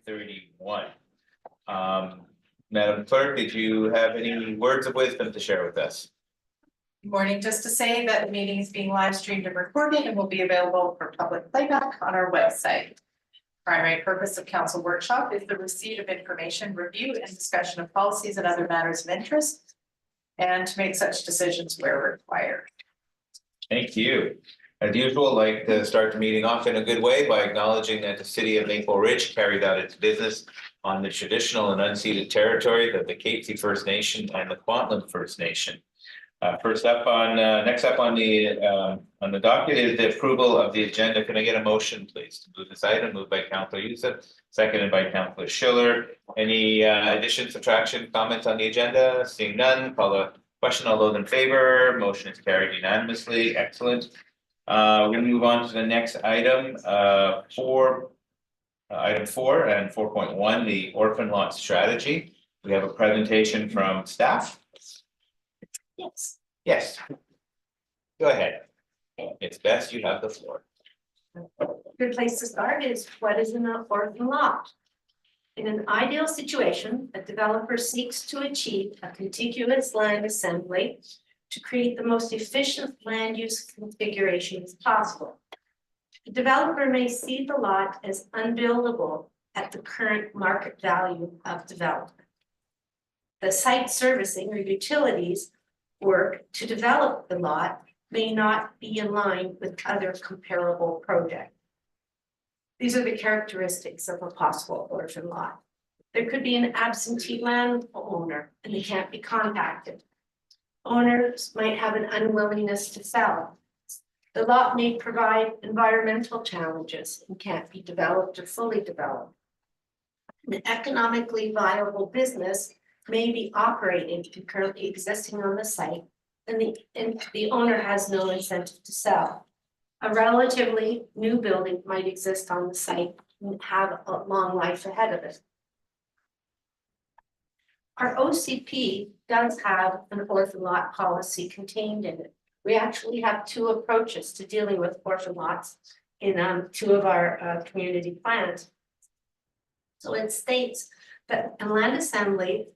31. Madam Clerk, did you have any words of wisdom to share with us? Good morning. Just to say that the meeting is being live streamed and recorded and will be available for public playback on our website. Primary purpose of council workshop is the receipt of information, review and discussion of policies and other matters of interest, and to make such decisions where required. Thank you. As usual, I'd like to start the meeting off in a good way by acknowledging that the city of Maple Ridge carried out its business on the traditional and unceded territory of the Katzie First Nation and the Kwantlen First Nation. Next up on the docket is the approval of the agenda. Can I get a motion, please, to move this item? Moved by Councillor Youssef, seconded by Councillor Schiller. Any addition, subtraction, comments on the agenda? Seeing none, call the question. All those in favor, motion is carried unanimously. Excellent. We're going to move on to the next item, item 4 and 4.1, the orphan lot strategy. We have a presentation from staff. Yes. Go ahead. It's best you have the floor. Good place to start is what is an orphan lot? In an ideal situation, a developer seeks to achieve a contiguous land assembly to create the most efficient land use configuration as possible. The developer may see the lot as unbuildable at the current market value of development. The site servicing or utilities work to develop the lot may not be in line with other comparable projects. These are the characteristics of a possible orphan lot. There could be an absentee landowner and they can't be contacted. Owners might have an unwillingness to sell. The lot may provide environmental challenges and can't be developed or fully developed. An economically viable business may be operating and currently existing on the site, and the owner has no incentive to sell. A relatively new building might exist on the site and have a long life ahead of it. Our OCP does have an orphan lot policy contained in it. We actually have 2 approaches to dealing with orphan lots in 2 of our community plans. So it states that a land assembly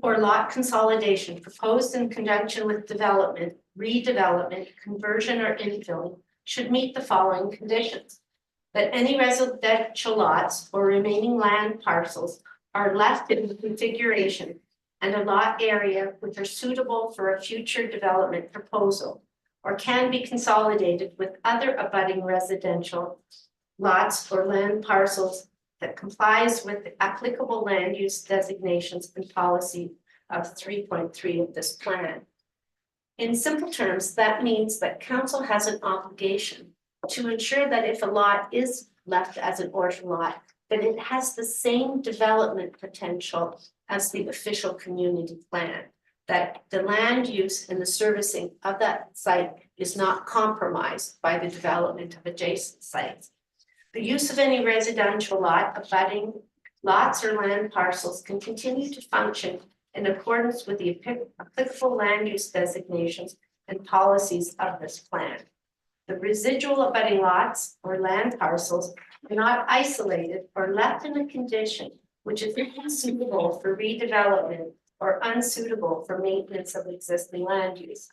or lot consolidation proposed in conjunction with development, redevelopment, conversion, or infilling should meet the following conditions: that any residential lots or remaining land parcels are left in the configuration and a lot area which are suitable for a future development proposal, or can be consolidated with other abutting residential lots or land parcels that complies with the applicable land use designations and policy of 3.3 of this plan. In simple terms, that means that council has an obligation to ensure that if a lot is left as an orphan lot, that it has the same development potential as the official community plan, that the land use and the servicing of that site is not compromised by the development of adjacent sites. The use of any residential lot, abutting lots or land parcels can continue to function in accordance with the applicable land use designations and policies of this plan. The residual abutting lots or land parcels are not isolated or left in a condition which is unsuitable for redevelopment or unsuitable for maintenance of existing land use.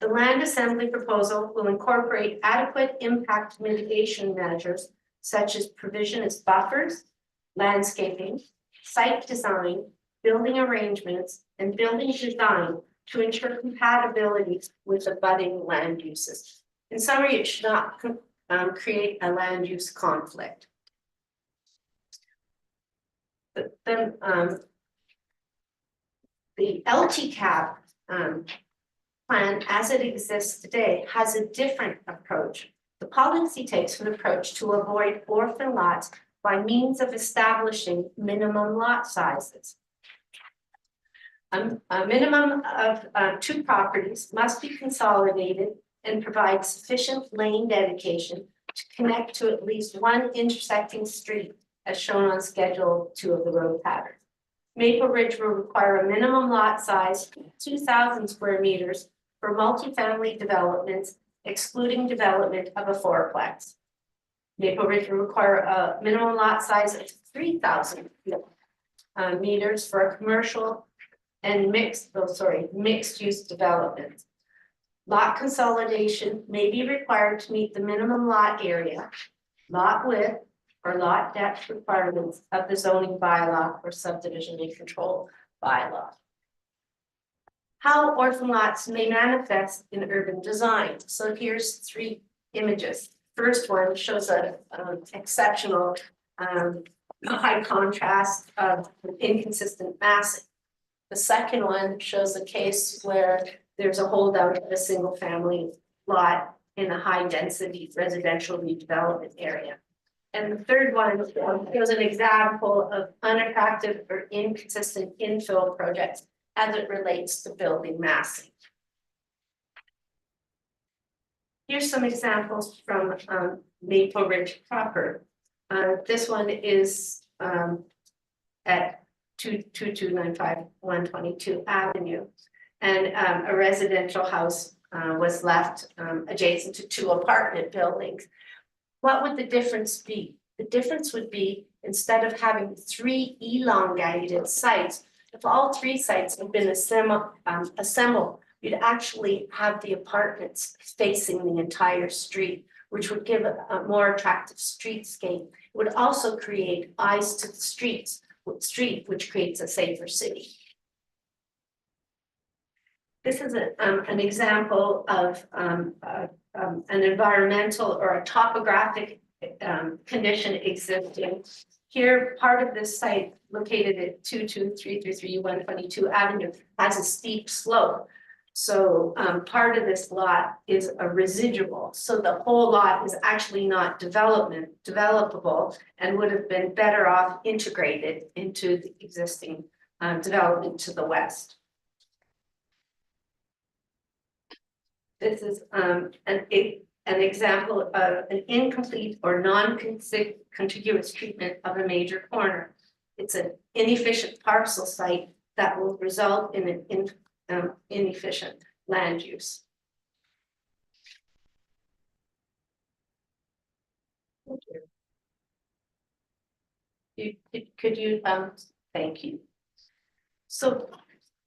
The land assembly proposal will incorporate adequate impact mitigation measures such as provision as buffers, landscaping, site design, building arrangements, and building design to ensure compatibility with abutting land uses. In summary, it should not create a land use conflict. But then the LTCAP plan as it exists today has a different approach. The policy takes an approach to avoid orphan lots by means of establishing minimum lot sizes. A minimum of 2 properties must be consolidated and provide sufficient lane dedication to connect to at least 1 intersecting street as shown on Schedule 2 of the road pattern. Maple Ridge will require a minimum lot size of 2,000 square meters for multifamily developments, excluding development of a fourplex. Maple Ridge will require a minimum lot size of 3,000 meters for a commercial and mixed use development. Lot consolidation may be required to meet the minimum lot area, lot width, or lot depth requirements of the zoning bylaw or subdivision and control bylaw. How orphan lots may manifest in urban design. So here's 3 images. First one shows a exceptional high contrast of inconsistent massing. The second one shows a case where there's a holdout of a single family lot in a high density residential redevelopment area. And the third one shows an example of unattractive or inconsistent infill projects as it relates to building massing. Here's some examples from Maple Ridge proper. This one is at 22295 122 Avenue. And a residential house was left adjacent to 2 apartment buildings. What would the difference be? The difference would be, instead of having 3 elongated sites, if all 3 sites had been assembled, you'd actually have the apartments facing the entire street, which would give a more attractive streetscape. It would also create eyes to the street, which creates a safer city. This is an example of an environmental or a topographic condition existing. Here, part of this site located at 22333 122 Avenue has a steep slope. So part of this lot is a residual. So the whole lot is actually not developable and would have been better off integrated into the existing development to the west. This is an example of an incomplete or non-contiguous treatment of a major corner. It's an inefficient parcel site that will result in an inefficient land use. Thank you. Could you thank you. So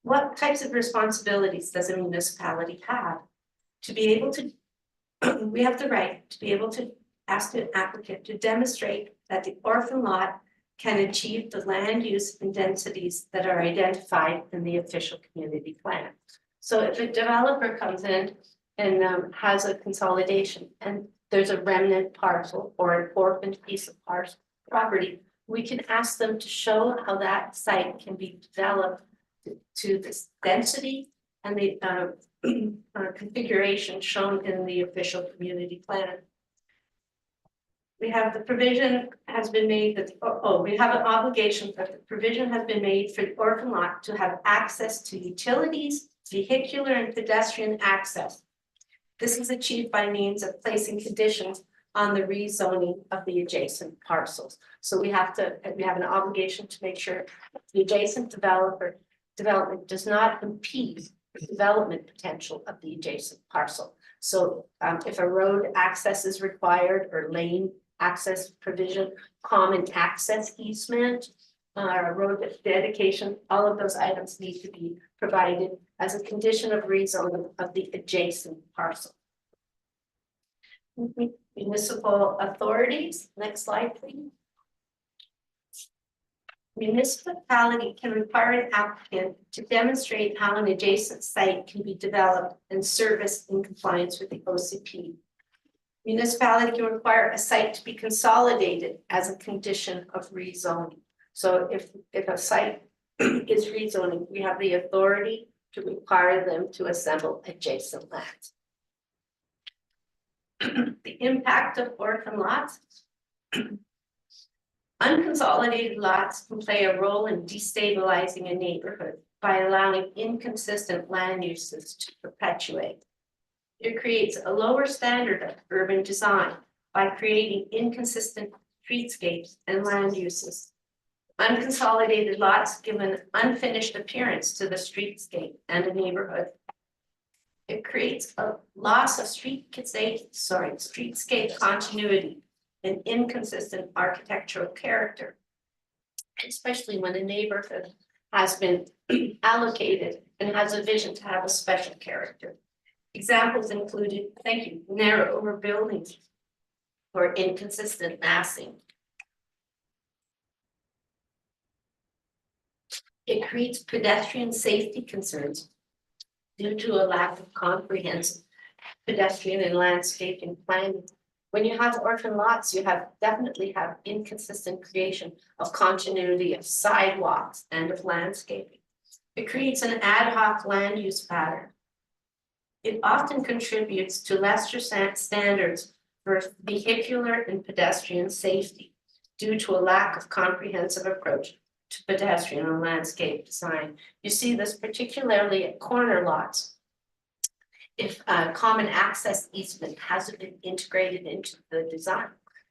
what types of responsibilities does a municipality have? To be able to, we have the right to be able to ask an applicant to demonstrate that the orphan lot can achieve the land use and densities that are identified in the official community plan. So if a developer comes in and has a consolidation and there's a remnant parcel or an orphaned piece of property, we can ask them to show how that site can be developed to this density and the configuration shown in the official community plan. We have the provision has been made that, we have an obligation that the provision has been made for the orphan lot to have access to utilities, vehicular and pedestrian access. This is achieved by means of placing conditions on the rezoning of the adjacent parcels. So we have an obligation to make sure the adjacent development does not impede the development potential of the adjacent parcel. So if a road access is required or lane access provision, common access easement, road dedication, all of those items need to be provided as a condition of rezoning of the adjacent parcel. Municipal authorities, next slide, please. Municipality can require an applicant to demonstrate how an adjacent site can be developed and serviced in compliance with the OCP. Municipality can require a site to be consolidated as a condition of rezoning. So if a site is rezoning, we have the authority to require them to assemble adjacent lands. The impact of orphan lots. Unconsolidated lots can play a role in destabilizing a neighborhood by allowing inconsistent land uses to perpetuate. It creates a lower standard of urban design by creating inconsistent streetscapes and land uses. Unconsolidated lots give an unfinished appearance to the streetscape and a neighborhood. It creates a loss of streetscape continuity an inconsistent architectural character, especially when a neighborhood has been allocated and has a vision to have a special character. Examples included, thank you, narrower buildings or inconsistent massing. It creates pedestrian safety concerns due to a lack of comprehensive pedestrian and landscaping planning. When you have orphan lots, you definitely have inconsistent creation of continuity of sidewalks and of landscaping. It creates an ad hoc land use pattern. It often contributes to lesser standards for vehicular and pedestrian safety due to a lack of comprehensive approach to pedestrian and landscape design. You see this particularly at corner lots. If a common access easement hasn't been integrated into the design,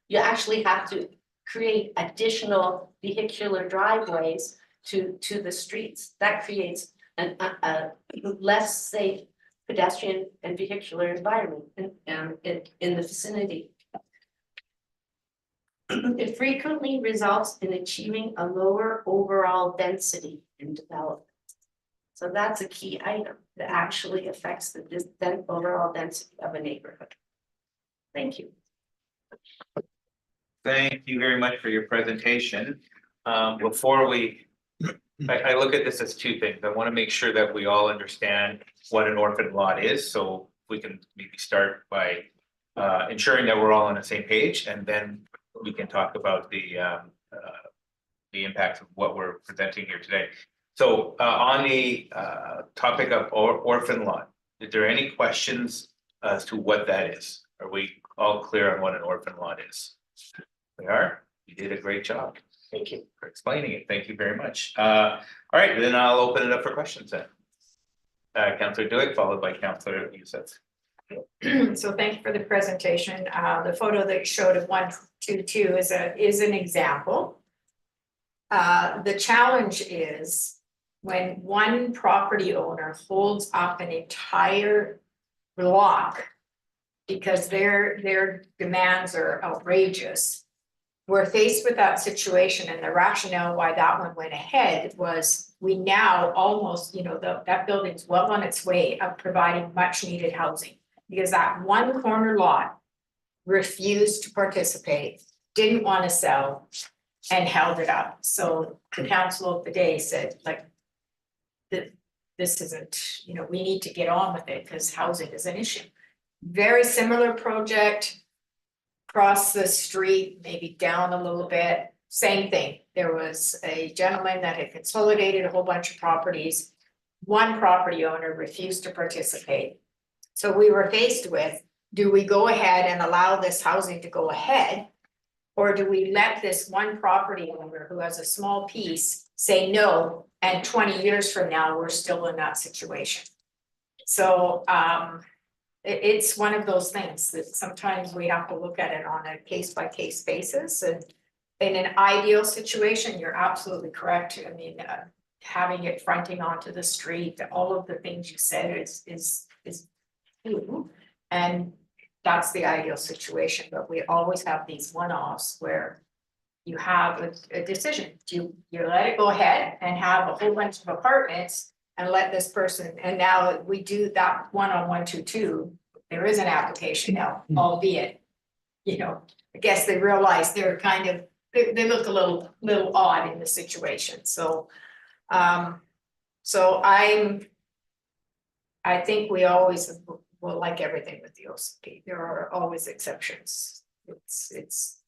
you actually have to create additional vehicular driveways to the streets. That creates a less safe pedestrian and vehicular environment in the vicinity. It frequently results in achieving a lower overall density in development. So that's a key item that actually affects the overall density of a neighborhood. Thank you. Thank you very much for your presentation. Before I look at this as two things. I want to make sure that we all understand what an orphan lot is. So we can maybe start by ensuring that we're all on the same page, and then we can talk about the impacts of what we're presenting here today. So on the topic of orphan lot, is there any questions as to what that is? Are we all clear on what an orphan lot is? We are. You did a great job. Thank you for explaining it. Thank you very much. All right, then I'll open it up for questions then. Councillor Duick, followed by Councillor Youssef. So thank you for the presentation. The photo that you showed of 122 is an example. The challenge is when one property owner holds up an entire block because their demands are outrageous. We're faced with that situation, and the rationale why that one went ahead was we now almost, that building's well on its way of providing much needed housing. Because that one corner lot refused to participate, didn't want to sell, and held it up. So the council of the day said, like, this isn't, we need to get on with it because housing is an issue. Very similar project, across the street, maybe down a little bit, same thing. There was a gentleman that had consolidated a whole bunch of properties. One property owner refused to participate. So we were faced with, do we go ahead and allow this housing to go ahead? Or do we let this one property owner who has a small piece say no, and 20 years from now, we're still in that situation? So it's one of those things that sometimes we have to look at it on a case-by-case basis. And in an ideal situation, you're absolutely correct. I mean, having it fronting onto the street, all of the things you said is and that's the ideal situation, but we always have these one-offs where you have a decision. Do you let it go ahead and have a whole bunch of apartments and let this person, and now we do that one on 122, there is an application now, albeit, I guess they realize they're kind of, they look a little odd in the situation. So I think we always, well, like everything with the OCP, there are always exceptions.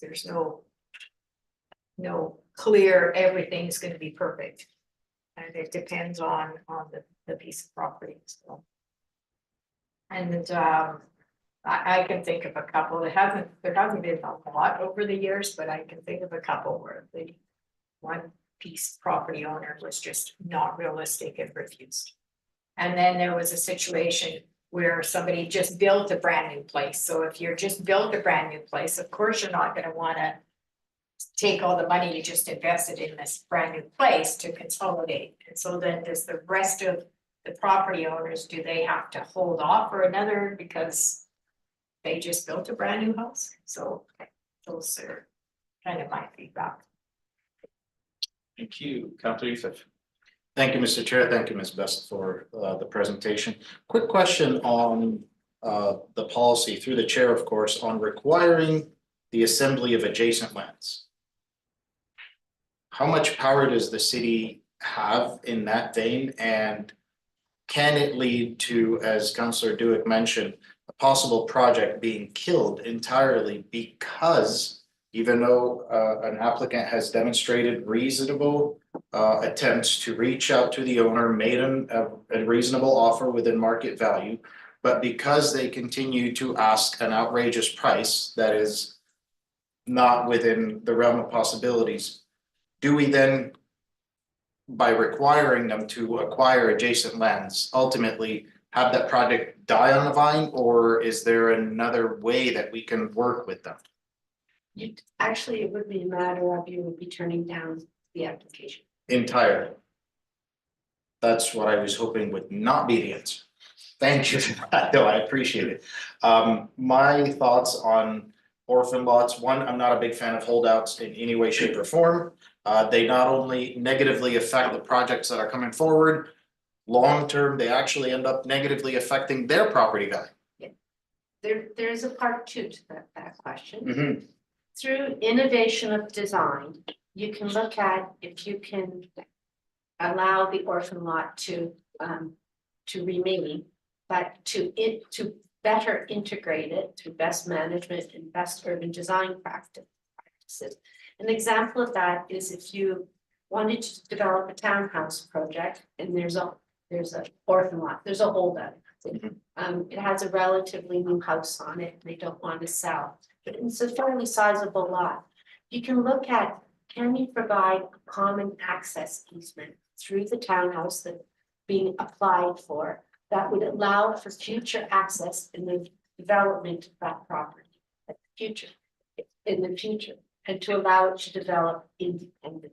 There's no clear, everything's gonna be perfect. And it depends on the piece of property, so. And I can think of a couple, there hasn't been a lot over the years, but I can think of a couple where the one piece property owner was just not realistic and refused. And then there was a situation where somebody just built a brand new place. So if you're just built a brand new place, of course, you're not gonna wanna take all the money you just invested in this brand new place to consolidate. And so then does the rest of the property owners, do they have to hold off for another because they just built a brand new house? So those are kind of my feedback. Thank you, Councilor Youssef. Thank you, Mr. Chair. Thank you, Ms. Best, for the presentation. Quick question on the policy through the chair, of course, on requiring the assembly of adjacent lands. How much power does the city have in that vein, and can it lead to, as Councillor Duick mentioned, a possible project being killed entirely because even though an applicant has demonstrated reasonable attempts to reach out to the owner, made a reasonable offer within market value, but because they continue to ask an outrageous price that is not within the realm of possibilities, do we then, by requiring them to acquire adjacent lands, ultimately have that project die on the vine, or is there another way that we can work with them? Actually, it would be a matter of you would be turning down the application. Entirely. That's what I was hoping would not be the answer. Thank you for that, though, I appreciate it. My thoughts on orphan lots, one, I'm not a big fan of holdouts in any way, shape, or form. They not only negatively affect the projects that are coming forward, long-term, they actually end up negatively affecting their property value. There's a part two to that question. Mhm. Through innovation of design, you can look at if you can allow the orphan lot to remain, but to better integrate it through best management and best urban design practices. An example of that is if you wanted to develop a townhouse project and there's a orphan lot, there's a holdout. It has a relatively new house on it, they don't want to sell, but it's a fairly sizable lot. You can look at, can you provide a common access easement through the townhouse that being applied for that would allow for future access in the development of that property in the future, and to allow it to develop independently.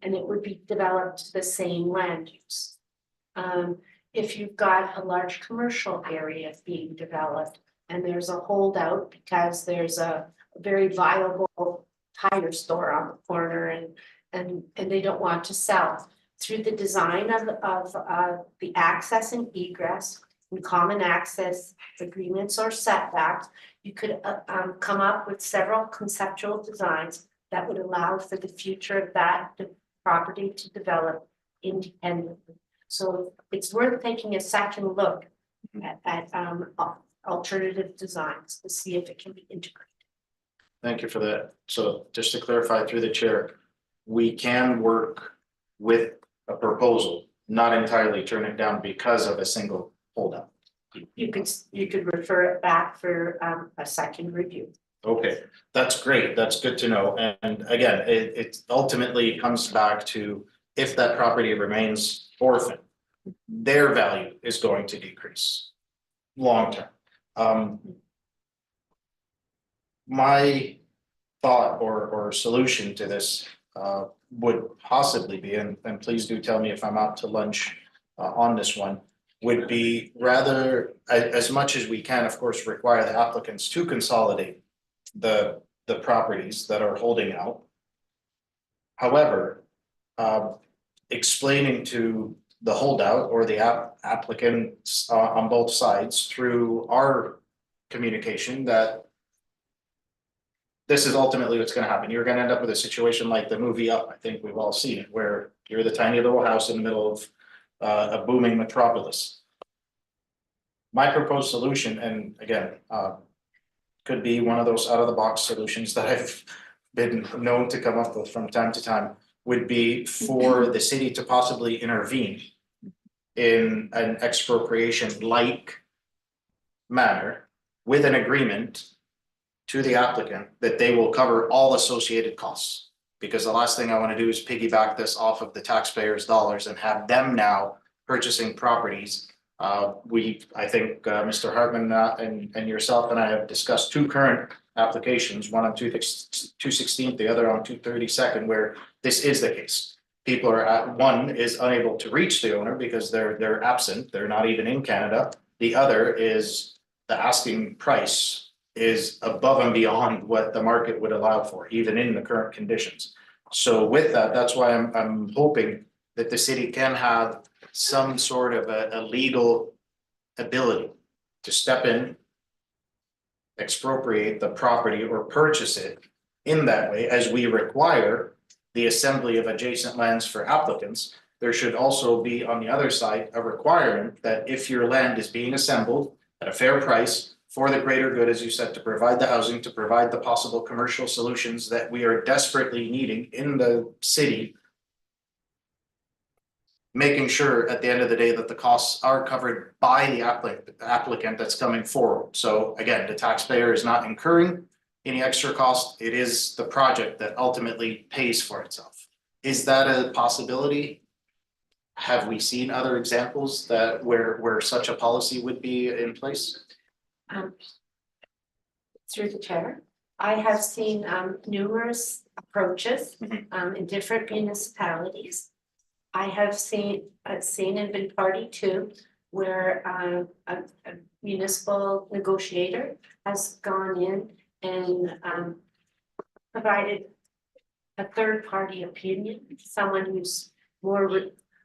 And it would be developed the same land use. If you've got a large commercial area being developed and there's a holdout because there's a very viable tire store on the corner and they don't want to sell, through the design of the access and egress and common access agreements or setbacks, you could come up with several conceptual designs that would allow for the future of that property to develop independently. So it's worth taking a second look at alternative designs to see if it can be integrated. Thank you for that. So just to clarify through the chair, we can work with a proposal, not entirely turn it down because of a single holdout. You could refer it back for a second review. Okay, that's great. That's good to know. And again, it ultimately comes back to if that property remains orphan, their value is going to decrease long term. My thought or solution to this would possibly be, and please do tell me if I'm out to lunch on this one, would be rather, as much as we can, of course, require the applicants to consolidate the properties that are holding out. However, explaining to the holdout or the applicants on both sides through our communication that this is ultimately what's going to happen. You're going to end up with a situation like the movie Up. I think we've all seen it, where you're the tiny little house in the middle of a booming metropolis. My proposed solution, and again, could be one of those out of the box solutions that I've been known to come up with from time to time, would be for the city to possibly intervene in an expropriation-like manner with an agreement to the applicant that they will cover all associated costs. Because the last thing I want to do is piggyback this off of the taxpayers' dollars and have them now purchasing properties. I think Mr. Hartman and yourself and I have discussed two current applications, one on 216th, the other on 232nd, where this is the case. People are one is unable to reach the owner because they're absent, they're not even in Canada. The other is the asking price is above and beyond what the market would allow for, even in the current conditions. So with that, that's why I'm hoping that the city can have some sort of a legal ability to step in, expropriate the property or purchase it in that way, as we require the assembly of adjacent lands for applicants. There should also be, on the other side, a requirement that if your land is being assembled at a fair price for the greater good, as you said, to provide the housing, to provide the possible commercial solutions that we are desperately needing in the city, making sure at the end of the day that the costs are covered by the applicant that's coming forward. So again, the taxpayer is not incurring any extra cost. It is the project that ultimately pays for itself. Is that a possibility? Have we seen other examples that where such a policy would be in place? Through the chair, I have seen numerous approaches Mhm. in different municipalities. I have seen and been party to where a municipal negotiator has gone in and provided a third party opinion, someone who's more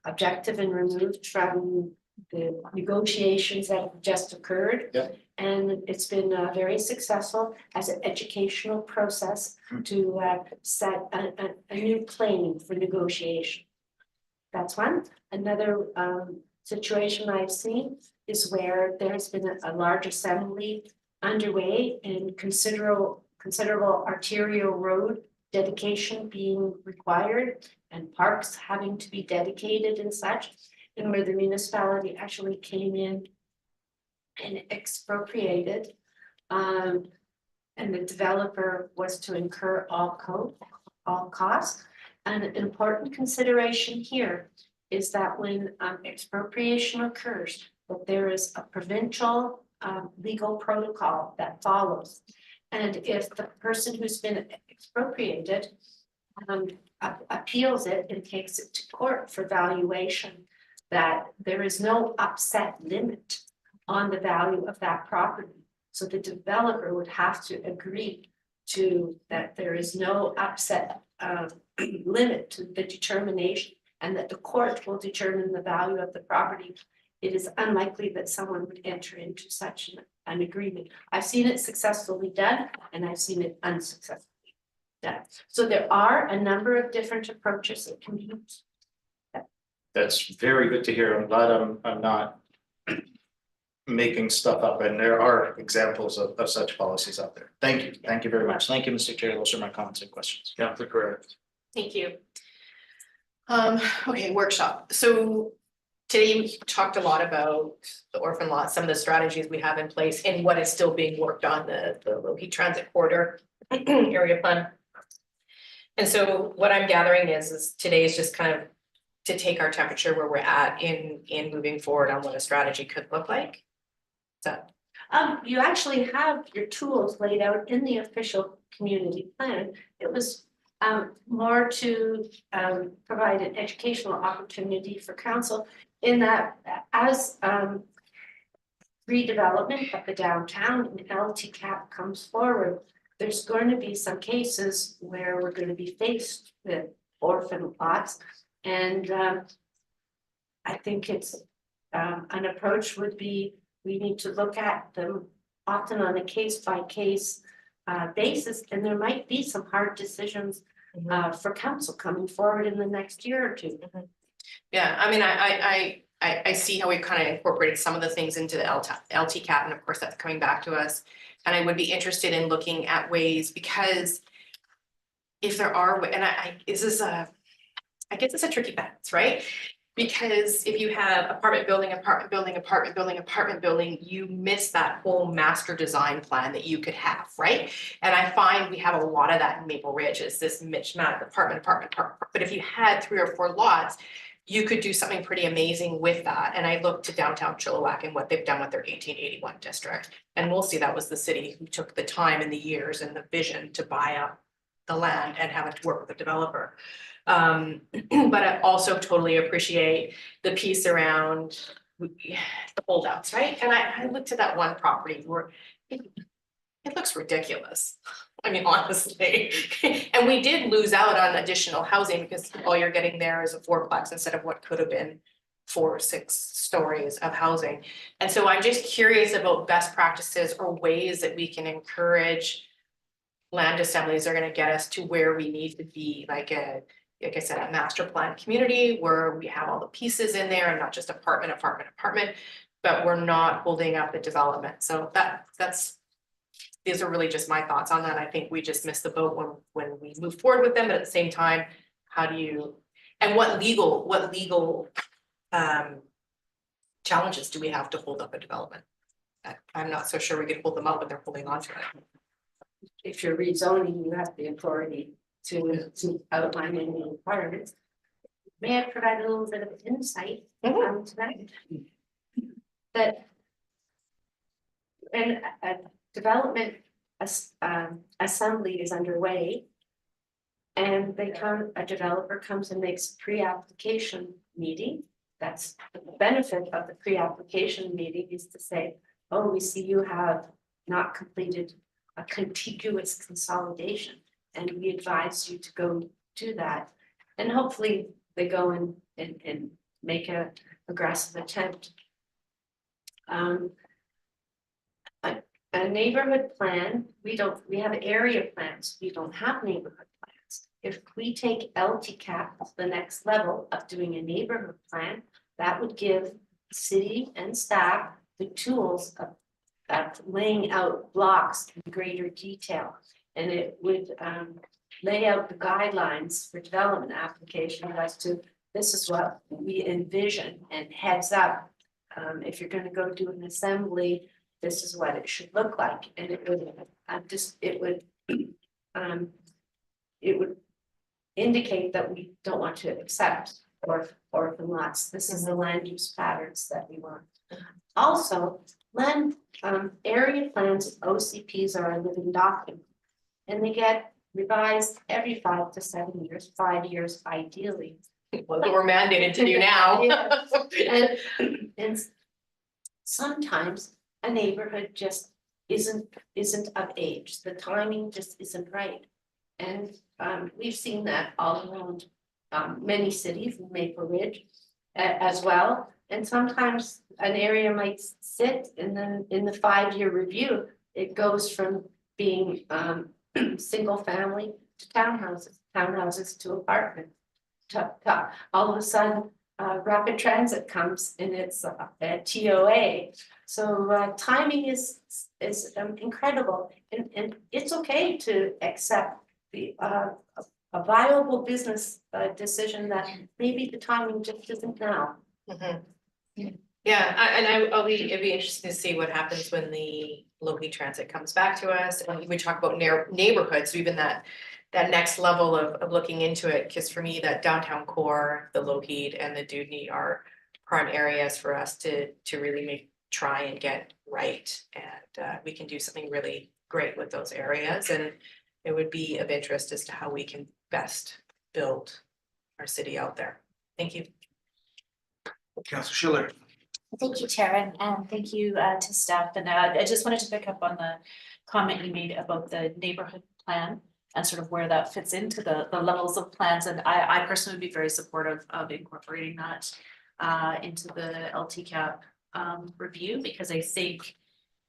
objective and removed from the negotiations that have just occurred. Yeah. And it's been very successful as an educational process to set a new plane for negotiation. That's one. Another situation I've seen is where there's been a large assembly underway and considerable arterial road dedication being required and parks having to be dedicated and such, and where the municipality actually came in and expropriated. And the developer was to incur all costs. And an important consideration here is that when expropriation occurs, that there is a provincial legal protocol that follows. And if the person who's been expropriated appeals it and takes it to court for valuation, that there is no upset limit on the value of that property. So the developer would have to agree to that there is no upset limit to the determination, and that the court will determine the value of the property. It is unlikely that someone would enter into such an agreement. I've seen it successfully done, and I've seen it unsuccessfully done. So there are a number of different approaches that can be used. That's very good to hear. I'm glad I'm not making stuff up, and there are examples of such policies out there. Thank you. Thank you very much. Thank you, Mr. Chair. Those are my comments and questions. Councilor correct. Thank you. Okay, workshop. So today we talked a lot about the orphan lot, some of the strategies we have in place and what is still being worked on, the low-heat transit corridor area plan. And so what I'm gathering is today is just kind of to take our temperature where we're at in moving forward on what a strategy could look like. So You actually have your tools laid out in the official community plan. It was more to provide an educational opportunity for council in that as redevelopment of the downtown and LTCAP comes forward, there's going to be some cases where we're going to be faced with orphan lots. And I think it's an approach would be, we need to look at them often on a case by case basis, and there might be some hard decisions for council coming forward in the next year or two. yeah, I mean, I see how we've kind of incorporated some of the things into the LTCAP, and of course that's coming back to us. And I would be interested in looking at ways, because if there are, and I guess it's a tricky balance, right? Because if you have apartment building, you miss that whole master design plan that you could have, right? And I find we have a lot of that in Maple Ridge, is this mismatch apartment. But if you had 3 or 4 lots, you could do something pretty amazing with that. And I look to downtown Chilliwack and what they've done with their 1881 district. And we'll see, that was the city who took the time and the years and the vision to buy up the land and have it work with the developer. But I also totally appreciate the piece around the holdouts, right? And I looked at that one property where it looks ridiculous. I mean, honestly, and we did lose out on additional housing because all you're getting there is a fourplex instead of what could have been 4 or 6 stories of housing. And so I'm just curious about best practices or ways that we can encourage land assemblies that are gonna get us to where we need to be, like I said, a master plan community where we have all the pieces in there and not just apartment, but we're not holding up the development. So that's, these are really just my thoughts on that. I think we just missed the boat when we move forward with them, but at the same time, how do you, and what legal challenges do we have to hold up a development? I'm not so sure we could hold them up when they're holding on to it. If you're rezoning, you have the authority to outline any requirements. May I provide a little bit of insight tonight? That when a development assembly is underway and a developer comes and makes a pre-application meeting, that's the benefit of the pre-application meeting is to say, oh, we see you have not completed a contiguous consolidation, and we advise you to go do that. And hopefully they go and make a aggressive attempt. A neighborhood plan, we have area plans, we don't have neighborhood plans. If we take LTCAP to the next level of doing a neighborhood plan, that would give city and staff the tools of laying out blocks in greater detail. And it would lay out the guidelines for development application as to this is what we envision, and heads up. If you're gonna go do an assembly, this is what it should look like. And it would indicate that we don't want to accept orphan lots. This is the land use patterns that we want. Also, land area plans, OCPs are a living document, and they get revised every 5 to 7 years, 5 years ideally. What we're mandated to do now. And sometimes a neighborhood just isn't of age. The timing just isn't right. And we've seen that all around many cities, Maple Ridge as well. And sometimes an area might sit, and then in the 5-year review, it goes from being single family to townhouses to apartment. All of a sudden, rapid transit comes and it's a TOA. So timing is incredible, and it's okay to accept a viable business decision that maybe the timing just isn't now. Yeah, it'd be interesting to see what happens when the local transit comes back to us, and we talk about neighborhoods, so even that next level of looking into it, because for me, that downtown core, the Lougheed and the Dewdney are prime areas for us to really try and get right, and we can do something really great with those areas, and it would be of interest as to how we can best build our city out there. Thank you. Councilor Schiller. Thank you, Chair, and thank you to staff. And I just wanted to pick up on the comment you made about the neighborhood plan and sort of where that fits into the levels of plans. And I personally would be very supportive of incorporating that into the LTCAP review, because I think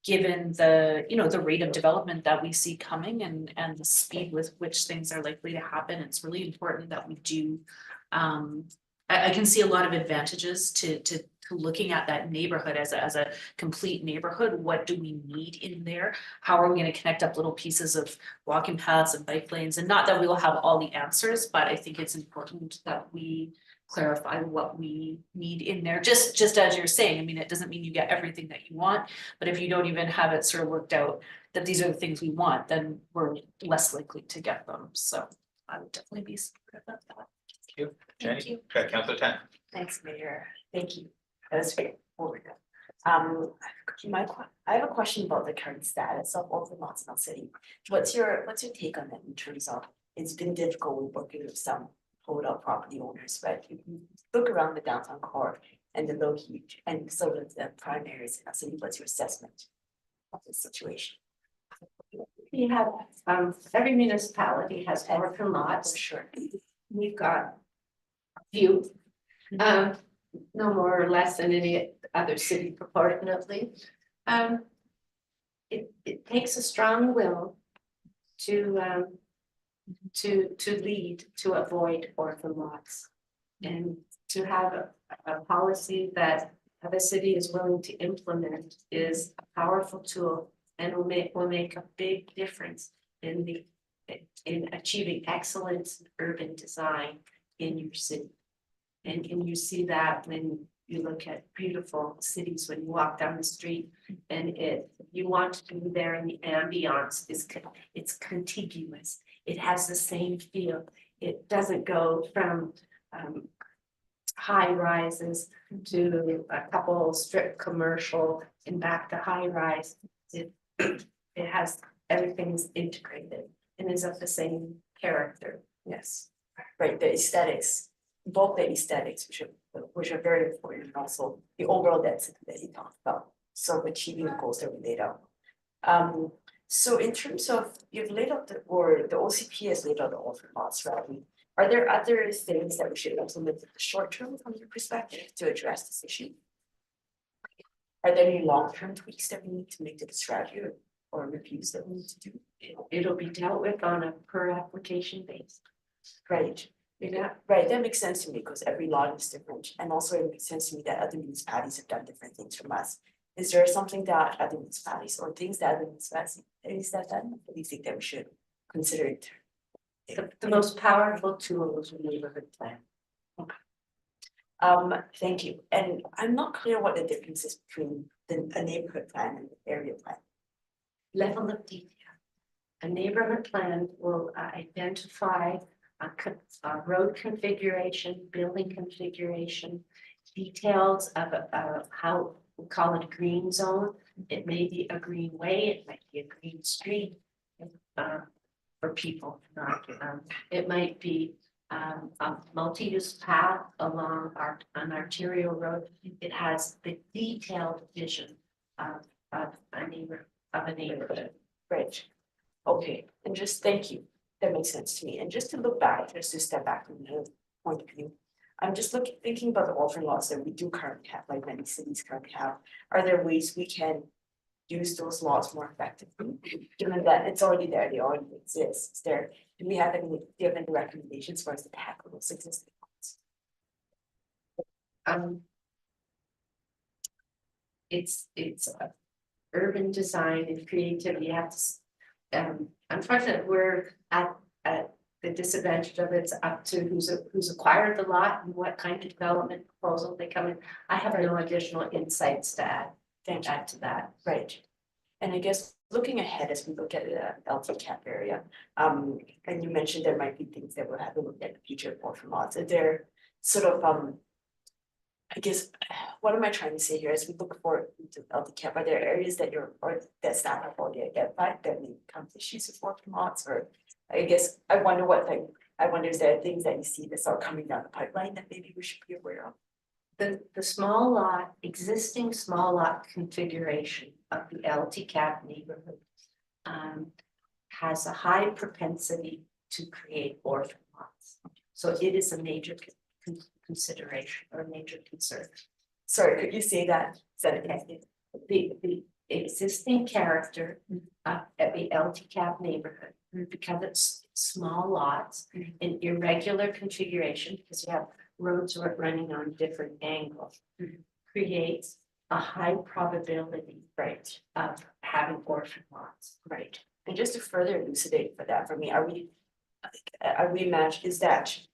given the, the rate of development that we see coming and the speed with which things are likely to happen, it's really important that we do. I can see a lot of advantages to looking at that neighborhood as a complete neighborhood. What do we need in there? How are we going to connect up little pieces of walking paths and bike lanes? And not that we will have all the answers, but I think it's important that we clarify what we need in there. Just as you're saying, I mean, it doesn't mean you get everything that you want, but if you don't even have it sort of worked out that these are the things we want, then we're less likely to get them. So I would definitely be supportive of that. Thank you. Thank Jenny? you. Okay, Councilor Tan. Thanks, Mayor. Thank you. That was great. I have a question about the current status of orphan lots in our city. What's your take on that in terms of, it's been difficult with working with some hold-up property owners, but if you look around the downtown core and the Lougheed and some of the prime areas in our city, what's your assessment of the situation? We have, every municipality has orphan lots. For sure. We've got a few, no more or less than any other city proportionately. It takes a strong will to lead, to avoid orphan lots. And to have a policy that the city is willing to implement is a powerful tool and will make a big difference in achieving excellence in urban design in your city. And you see that when you look at beautiful cities, when you walk down the street and you want to be there and the ambiance it's contiguous. It has the same feel. It doesn't go from high rises to a couple strip commercial and back to high rise. It has, everything's integrated and is of the same character. Yes, right, the aesthetics, both the aesthetics, which are very important, and also the overall density that you talked about, so achieving the goals that we laid out. So in terms of, you've laid out the OCP has laid out the orphan lot strategy. Are there other things that we should implement in the short term from your perspective to address this issue? Are there any long-term tweaks that we need to make to the strategy or reviews that we need to do? It'll be dealt with on a per application basis. Right, Yeah. right, that makes sense to me because every lot is different, and also it makes sense to me that other municipalities have done different things from us. Is there something that other municipalities or things that other municipalities that done, that you think that we should consider it? The most powerful tool is a neighborhood plan. Thank you, and I'm not clear what the difference is between a neighborhood plan and the area plan. Level of detail. A neighborhood plan will identify a road configuration, building configuration, details of how we call it a green zone. It may be a green way, it might be a green street for people. It might be a multi-use path along an arterial road. It has the detailed vision of a neighborhood. Right, okay, and just thank you, that makes sense to me, and just to look back, just to step back from the point of view. I'm just thinking about the orphan lots that we do currently have, like many cities currently have. Are there ways we can use those laws more effectively? Given that it's already there, they already exist, is there, do we have any, do you have any recommendations for us to tackle those existing laws? It's urban design and creativity. You have to, unfortunately, we're at the disadvantage of it's up to who's acquired the lot and what kind of development proposal they come in. I have no additional insights to add to that. Right, and I guess looking ahead as we look at the LTCAP area, and you mentioned there might be things that we'll have to look at in the future of orphan lots. Are there sort of I guess, what am I trying to say here? As we look forward to LTCAP, are there areas that that staff have already identified that may become issues with orphan lots? Or I guess I wonder is there things that you see that are coming down the pipeline that maybe we should be aware of? The existing small lot configuration of the LTCAP neighborhood has a high propensity to create orphan lots. So it is a major consideration or a major concern. Sorry, could you say that? The existing character of the LTCAP neighborhood, because it's small lots and irregular configuration, because you have roads running on different angles, creates a high probability, right, of having orphan lots. Right, and just to further elucidate for that for me,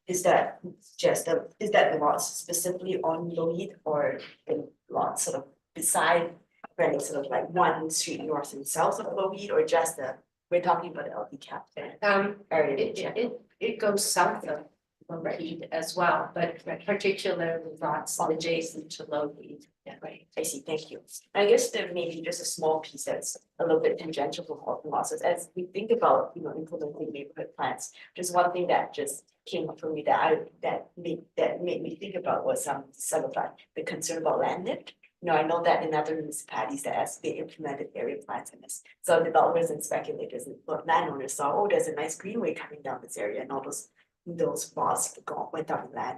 is that the lots specifically on Loid or the lots sort of beside running sort of like one street north and south of Loid, or just we're talking about the LTCAP area? It goes south of Loid as well, but particularly lots adjacent to Loid. Yeah, right, I see, thank you. I guess there may be just a small piece that's a little bit tangential to orphan lots, as we think about, implementing neighborhood plans. Just one thing that just came up for me that made me think about was sort of like the concern about land lift, You know, I know that in other municipalities that has been implemented area plans in this. So developers and speculators and landowners saw, oh, there's a nice greenway coming down this area and all those laws went down in land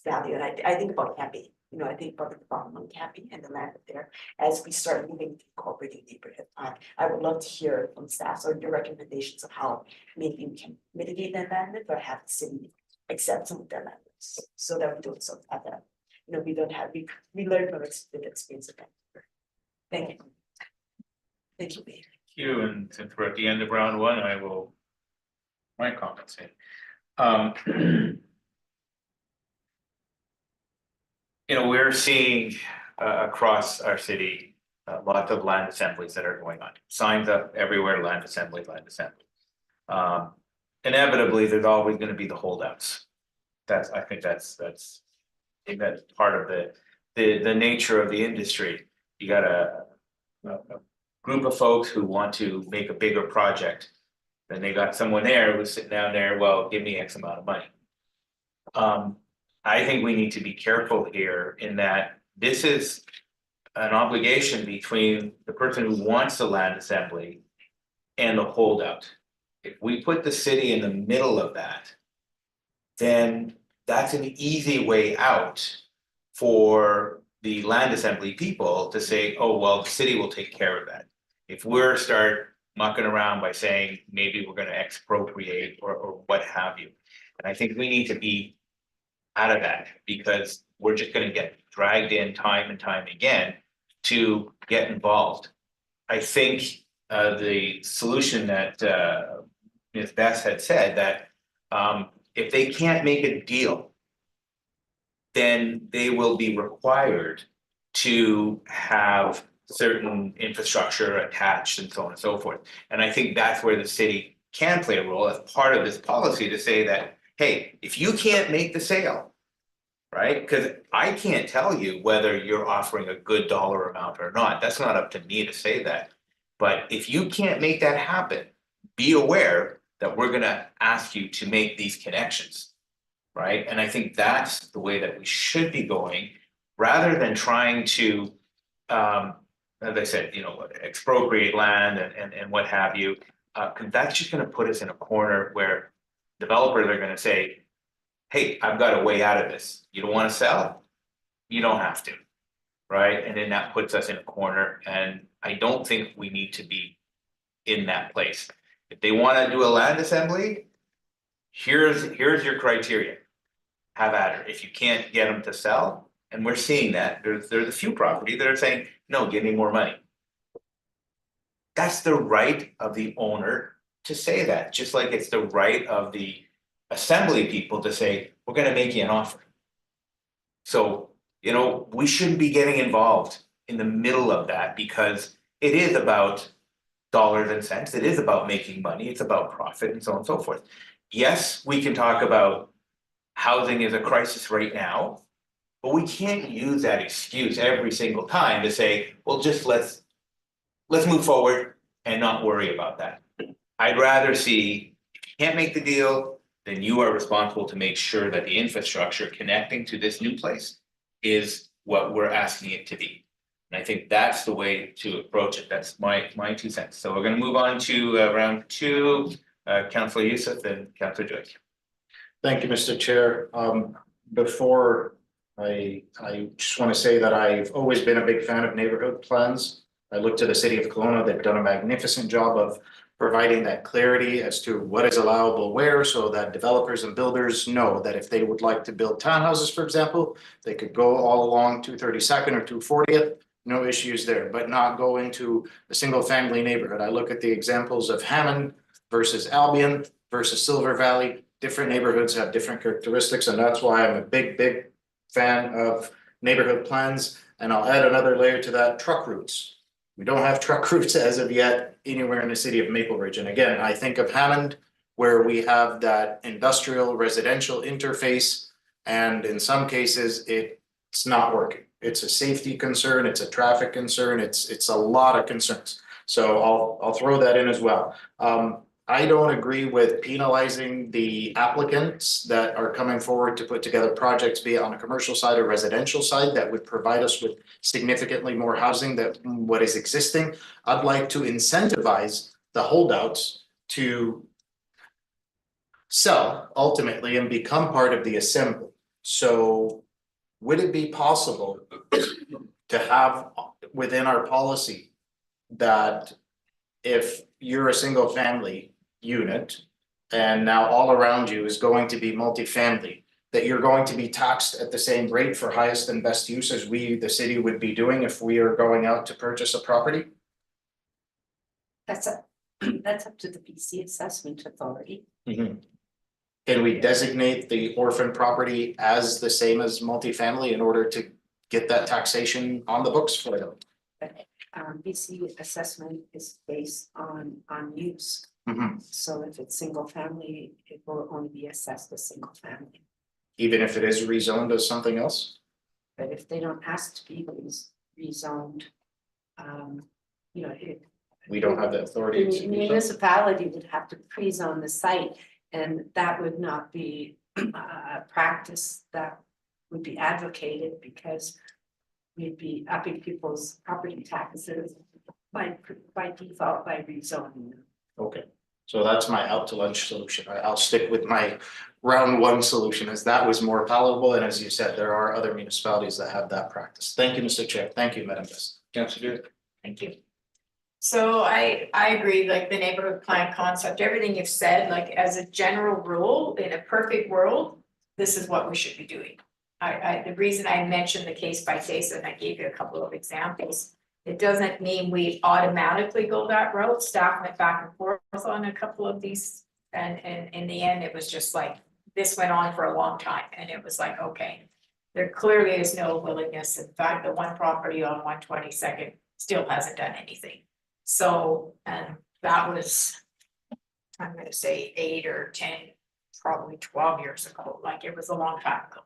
value. And I think about Cappy, you know, I think about the development on Cappy and the land up there as we start moving to incorporating neighborhood plan. I would love to hear from staff or your recommendations of how maybe we can mitigate that land or have the city accept some of their land so that we don't sort of have that. You know, we don't have, we learn from the experience of that. Thank you. Thank you, Mayor. Thank you, and since we're at the end of round one, I will. My comments in. You know, we're seeing across our city, lots of land assemblies that are going on, signs up everywhere, land assembly, land assembly. Inevitably, there's always gonna be the holdouts. I think that's part of the nature of the industry. You got a group of folks who want to make a bigger project. Then they got someone there who's sitting down there, well, give me X amount of money. I think we need to be careful here in that this is an obligation between the person who wants the land assembly and the holdout. If we put the city in the middle of that, then that's an easy way out for the land assembly people to say, oh, well, the city will take care of that. If we're start mucking around by saying, maybe we're gonna expropriate or what have you. And I think we need to be out of that because we're just gonna get dragged in time and time again to get involved. I think the solution that Ms. Bess had said that if they can't make a deal, then they will be required to have certain infrastructure attached and so on and so forth. And I think that's where the city can play a role as part of this policy to say that, hey, if you can't make the sale, right? Because I can't tell you whether you're offering a good dollar amount or not. That's not up to me to say that. But if you can't make that happen, be aware that we're gonna ask you to make these connections, right? And I think that's the way that we should be going, rather than trying to, as I said, you know, expropriate land and what have you. Cause that's just gonna put us in a corner where developers are gonna say, hey, I've got a way out of this. You don't wanna sell? You don't have to, right? And then that puts us in a corner, and I don't think we need to be in that place. If they wanna do a land assembly, here's your criteria. Have at it. If you can't get them to sell, and we're seeing that, there's a few properties that are saying, no, give me more money. That's the right of the owner to say that, just like it's the right of the assembly people to say, we're gonna make you an offer. So, you know, we shouldn't be getting involved in the middle of that because it is about dollars and cents. It is about making money. It's about profit and so on and so forth. Yes, we can talk about housing is a crisis right now, but we can't use that excuse every single time to say, well, just let's move forward and not worry about that. I'd rather see, if you can't make the deal, then you are responsible to make sure that the infrastructure connecting to this new place is what we're asking it to be. And I think that's the way to approach it. That's my 2 cents. So we're gonna move on to round two, Councillor Youssef and Councillor Joyce. Thank you, Mr. Chair. Before I just want to say that I've always been a big fan of neighborhood plans. I look to the city of Kelowna. They've done a magnificent job of providing that clarity as to what is allowable where, so that developers and builders know that if they would like to build townhouses, for example, they could go all along 232nd or 240th, no issues there, but not go into a single family neighborhood. I look at the examples of Hammond versus Albion versus Silver Valley. Different neighborhoods have different characteristics, and that's why I'm a big fan of neighborhood plans. And I'll add another layer to that, truck routes. We don't have truck routes as of yet anywhere in the city of Maple Ridge. And again, I think of Hammond, where we have that industrial residential interface. And in some cases, it's not working. It's a safety concern, it's a traffic concern, it's a lot of concerns. So I'll throw that in as well. I don't agree with penalizing the applicants that are coming forward to put together projects, be it on a commercial side or residential side, that would provide us with significantly more housing than what is existing. I'd like to incentivize the holdouts to sell ultimately and become part of the assembly. So would it be possible to have within our policy that if you're a single family unit and now all around you is going to be multifamily, that you're going to be taxed at the same rate for highest and best use as we, the city, would be doing if we are going out to purchase a property? That's up to the BC Assessment Authority. Can we designate the orphan property as the same as multifamily in order to get that taxation on the books for them? BC assessment is based on use. Mhm. So if it's single family, it will only be assessed as single family. Even if it is rezoned as something else? But if they don't ask to be rezoned, you know, We don't have the authority the to do so. municipality would have to pre-zone the site, and that would not be a practice that would be advocated, because we'd be upping people's property taxes by default by rezoning. Okay, so that's my out to lunch solution. I'll stick with my round one solution, as that was more palatable, and as you said, there are other municipalities that have that practice. Thank you, Mr. Chair. Thank you, Madam Guest. Councillor Duke. Thank you. So I agree, like the neighborhood plan concept, everything you've said, like as a general rule, in a perfect world, this is what we should be doing. The reason I mentioned the case by case, and I gave you a couple of examples, it doesn't mean we automatically go that route. Staff went back and forth on a couple of these, and in the end, it was just like, this went on for a long time, and it was like, okay. There clearly is no willingness. In fact, the one property on 122nd still hasn't done anything. So, and that was, I'm gonna say 8 or 10, probably 12 years ago, like it was a long time ago.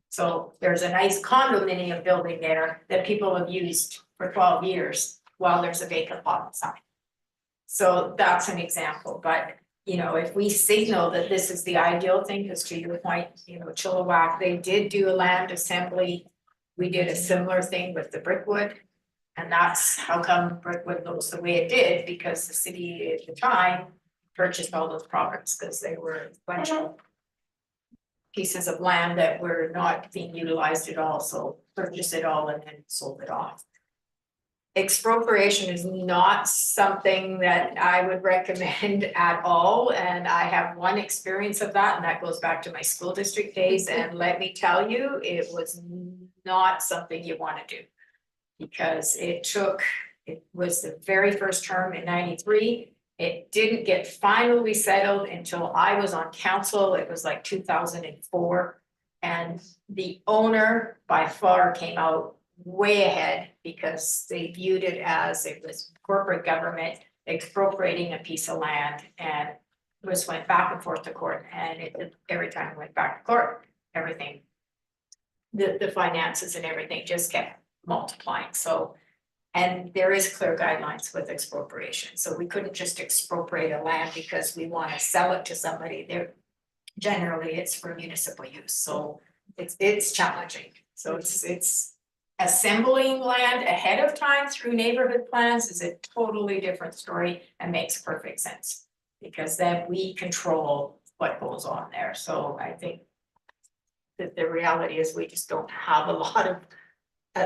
So there's a nice condominium building there that people have used for 12 years while there's a vacant lot inside. So that's an example, but you know, if we signal that this is the ideal thing, because to your point, you know, Chilliwack, they did do a land assembly. We did a similar thing with the Brickwood. And that's how come Brickwood looks the way it did, because the city at the time purchased all those properties because they were a bunch of pieces of land that were not being utilized at all, so purchased it all and then sold it off. Expropriation is not something that I would recommend at all, and I have one experience of that, and that goes back to my school district days, and let me tell you, it was not something you want to do. Because it was the very first term in '93. It didn't get finally settled until I was on council. It was like 2004. And the owner by far came out way ahead, because they viewed it as it was corporate government expropriating a piece of land, and was went back and forth to court. And every time it went back to court, everything, the finances and everything just kept multiplying. So, and there is clear guidelines with expropriation. So we couldn't just expropriate a land because we want to sell it to somebody. There, generally it's for municipal use. So it's challenging. So it's assembling land ahead of time through neighborhood plans is a totally different story and makes perfect sense, because then we control what goes on there. So I think that the reality is we just don't have a lot of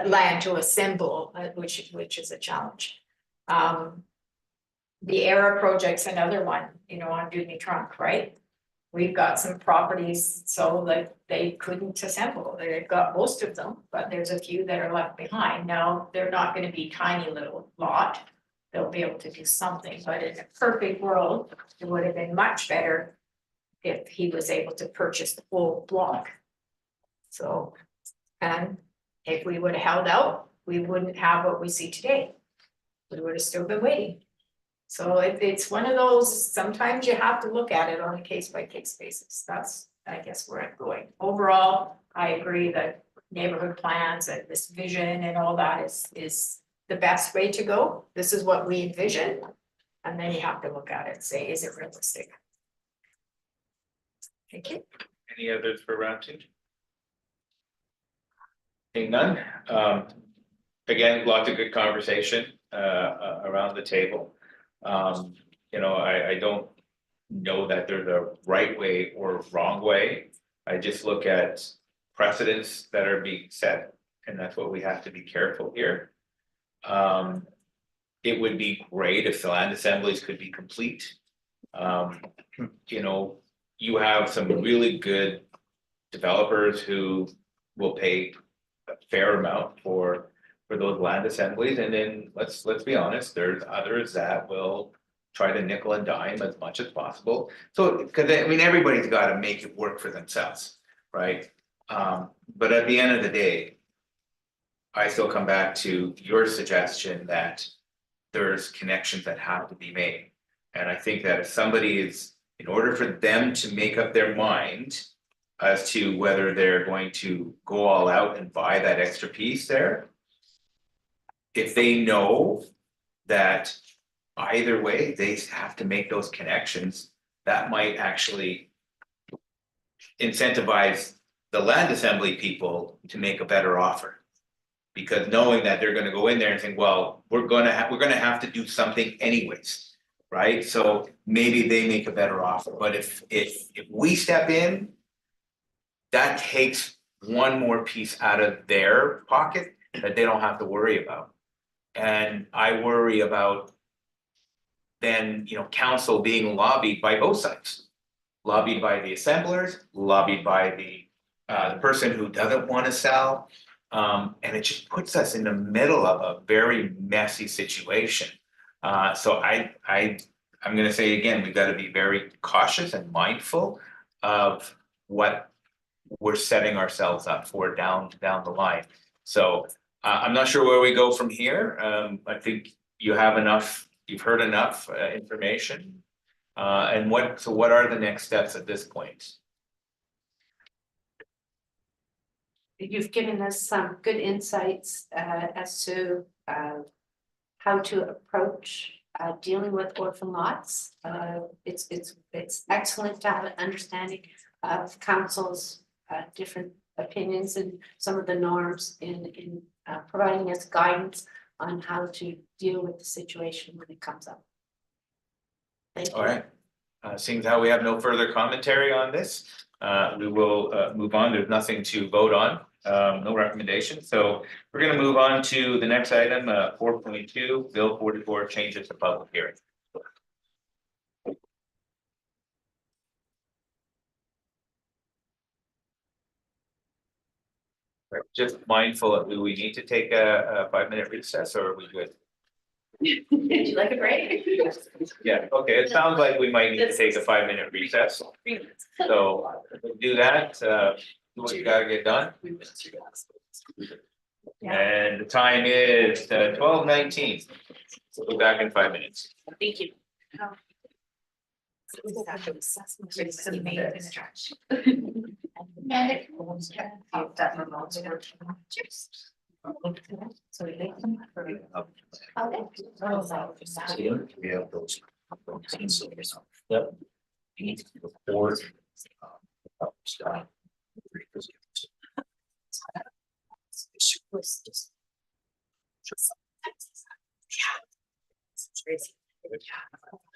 land to assemble, which is a challenge. The ERA project's another one, you know, on Dewdney Trunk, right? We've got some properties so that they couldn't assemble. They've got most of them, but there's a few that are left behind. Now, they're not going to be tiny little lot. They'll be able to do something, but in a perfect world, it would have been much better if he was able to purchase the whole block. So, and if we would have held out, we wouldn't have what we see today. We would have still been waiting. So it's one of those, sometimes you have to look at it on a case by case basis. That's, I guess, where I'm going. Overall, I agree that neighborhood plans and this vision and all that is the best way to go. This is what we envision. And then you have to look at it, and say, is it realistic? Thank you. Any others for round two? Seeing none, again, lots of good conversation, around the table. You know, I don't know that there's a right way or wrong way. I just look at precedents that are being set, and that's what we have to be careful here. It would be great if the land assemblies could be complete. You know, you have some really good developers who will pay a fair amount for those land assemblies, and then let's be honest, there's others that will try to nickel and dime as much as possible. So, because I mean, everybody's got to make it work for themselves, right? But at the end of the day, I still come back to your suggestion that there's connections that have to be made. And I think that if somebody is, in order for them to make up their mind as to whether they're going to go all out and buy that extra piece there, if they know that either way, they have to make those connections, that might actually incentivize the land assembly people to make a better offer. Because knowing that they're gonna go in there and think, well, we're gonna have to do something anyways, right? So maybe they make a better offer, but if we step in, that takes one more piece out of their pocket that they don't have to worry about. And I worry about then, you know, council being lobbied by both sides. Lobbied by the assemblers, lobbied by the person who doesn't wanna sell. And it just puts us in the middle of a very messy situation. So I'm gonna say again, we've gotta be very cautious and mindful of what we're setting ourselves up for down the line. So I'm not sure where we go from here. I think you have enough, you've heard enough information. And what are the next steps at this point? You've given us some good insights as to how to approach dealing with orphan lots. It's excellent to have an understanding of council's different opinions and some of the norms in providing us guidance on how to deal with the situation when it comes up. Thank you. All right, seeing how we have no further commentary on this, we will move on. There's nothing to vote on, no recommendation. So we're gonna move on to the next item, 4.2, Bill 44 changes to public hearing. Right, just mindful of, do we need to take a 5-minute recess or are we good? Would you like a break? Yeah, okay, it sounds like we might need to take a 5-minute recess. So we'll do that, do what you gotta get done. And the time is 12:19. So we'll be back in 5 minutes. Thank you. We have those. Yep. You need to report. Stuff.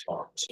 Talks.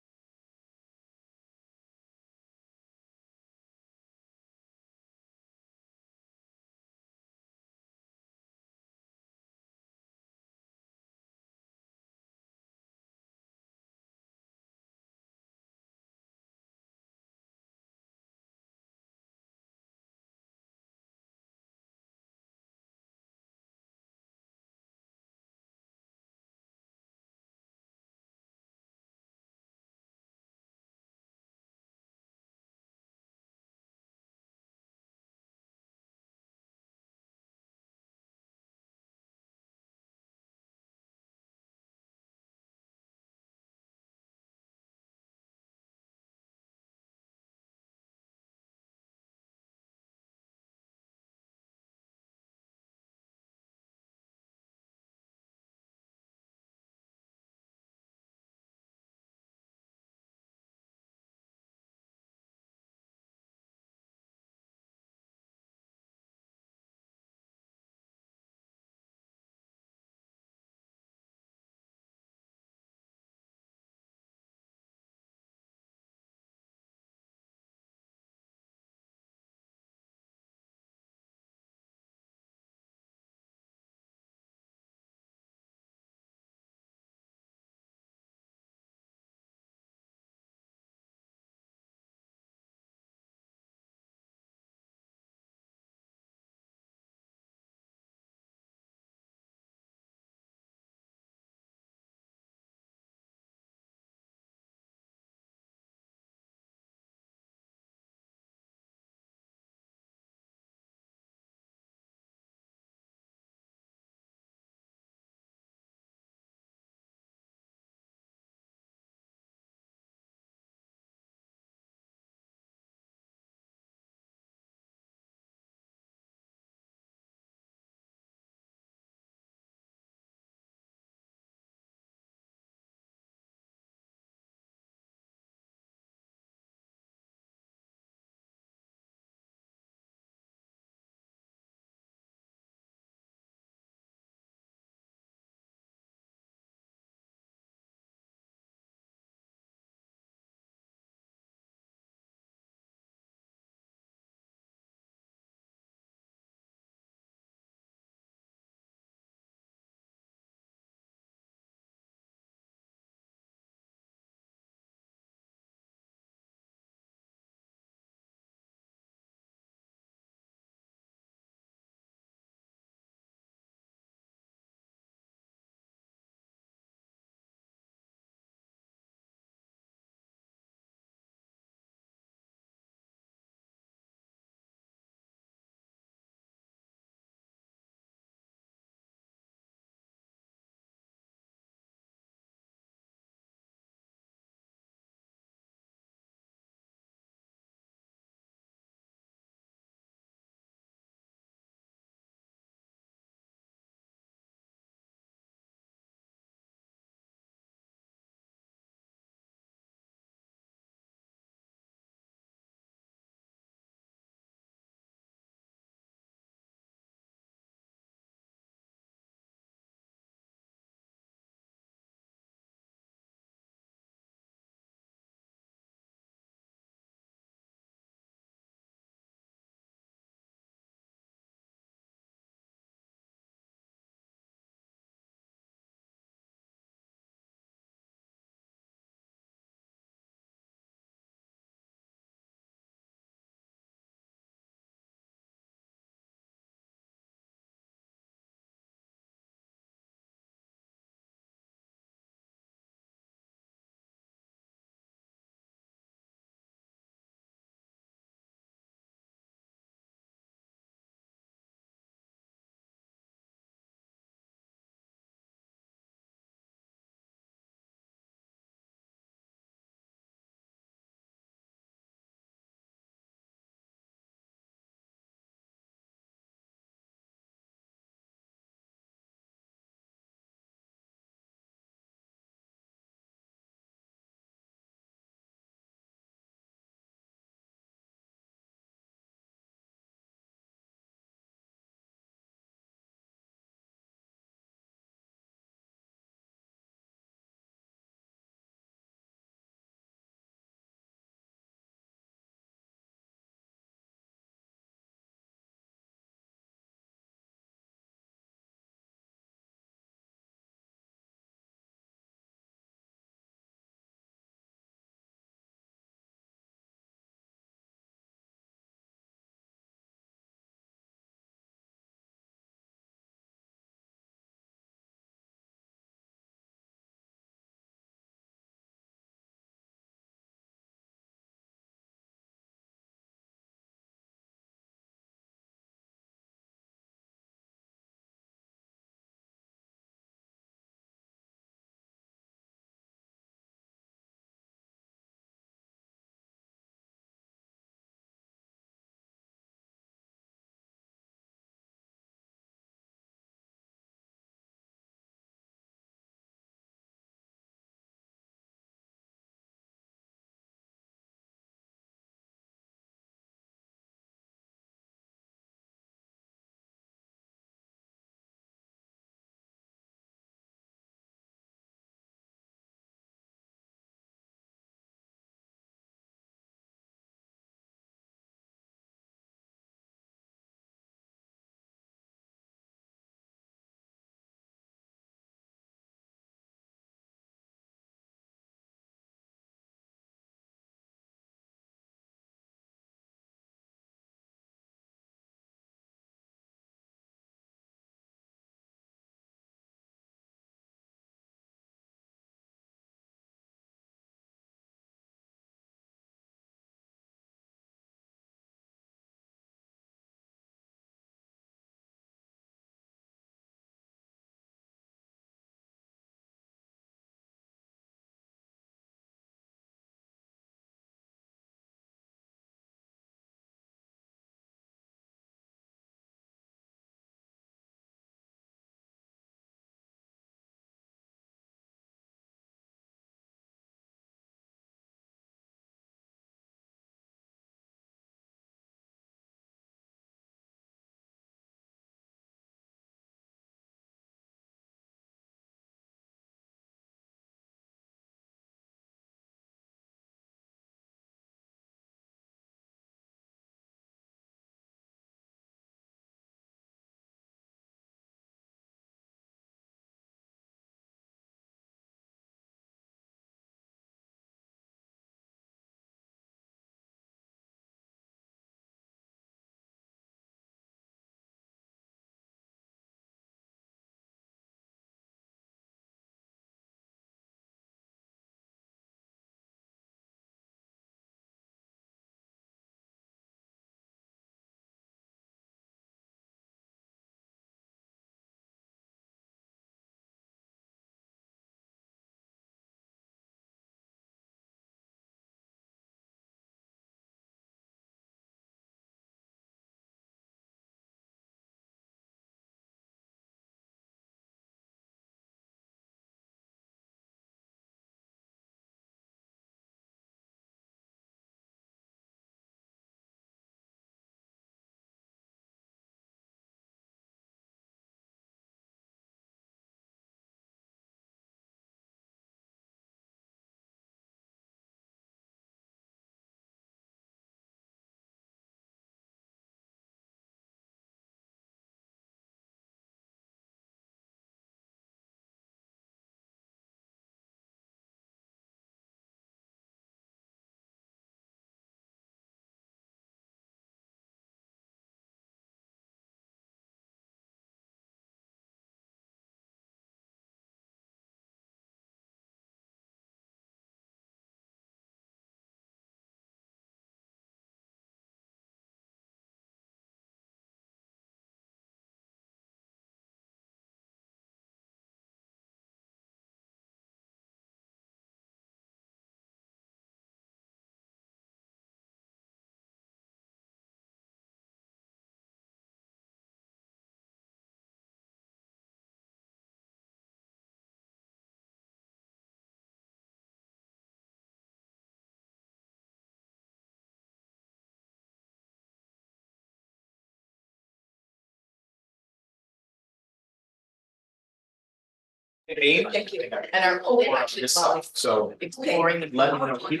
Thank you. And our, oh, actually, This well, stuff, so exploring. let me know, keep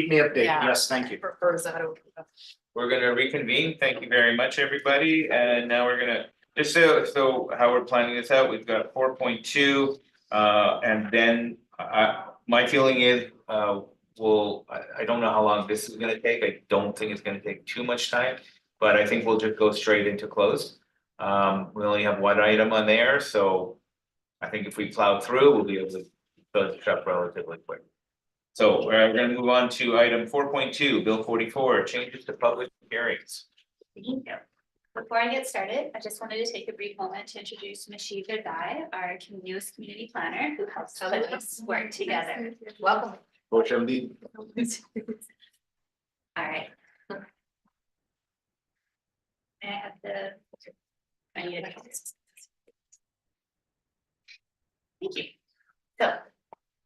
me updated, Yeah. yes, thank you. Prefers that over. We're gonna reconvene. Thank you very much, everybody, and now we're gonna, just so how we're planning this out, we've got 4.2. And then my feeling is, I don't know how long this is gonna take. I don't think it's gonna take too much time. But I think we'll just go straight into close. We only have one item on there, so I think if we plow through, we'll be able to close it up relatively quick. So we're gonna move on to item 4.2, Bill 44, changes to public hearings. Thank you. Before I get started, I just wanted to take a brief moment to introduce Masheed Dai, our newest community planner who helps us work together. Welcome. Coach MD. All right. May I have the, I need a. Thank you. So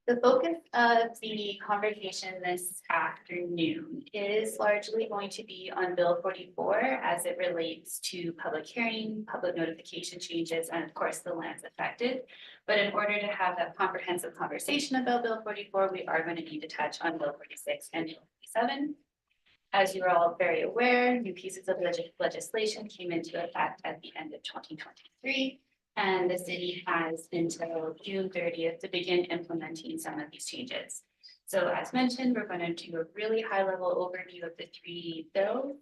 the focus of the conversation this afternoon is largely going to be on Bill 44 as it relates to public hearing, public notification changes, and of course the lands affected. But in order to have that comprehensive conversation about Bill 44, we are going to need to touch on Bill 46 and Bill 47. As you're all very aware, new pieces of legislation came into effect at the end of 2023. And the city has until June 30th to begin implementing some of these changes. So as mentioned, we're going to do a really high level overview of the three bills.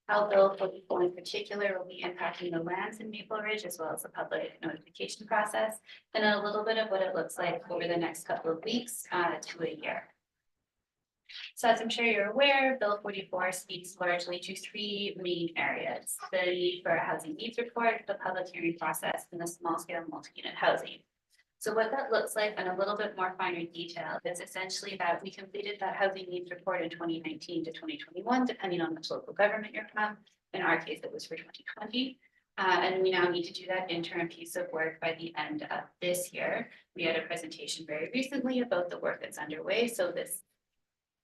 How Bill 44 in particular will be impacting the lands in Maple Ridge as well as the public notification process. And a little bit of what it looks like over the next couple of weeks to a year. So as I'm sure you're aware, Bill 44 speaks largely to three main areas: the need for a housing needs report, the public hearing process, and the small scale multi-unit housing. So what that looks like in a little bit more finer detail is essentially that we completed that housing needs report in 2019 to 2021, depending on which local government you're from. In our case, it was for 2020. And we now need to do that interim piece of work by the end of this year. We had a presentation very recently about the work that's underway. So this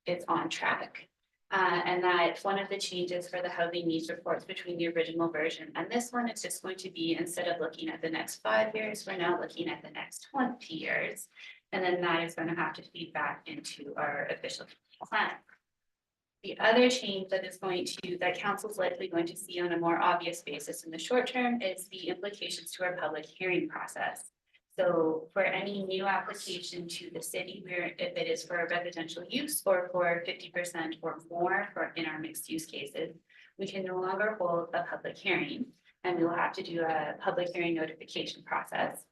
is on track. And that one of the changes for the housing needs reports between the original version and this one, it's just going to be, instead of looking at the next 5 years, we're now looking at the next 20 years. And then that is going to have to feed back into our official plan. The other change that council's likely going to see on a more obvious basis in the short term is the implications to our public hearing process. So for any new application to the city, where if it is for residential use or for 50% or more in our mixed use cases, we can no longer hold a public hearing and we will have to do a public hearing notification process.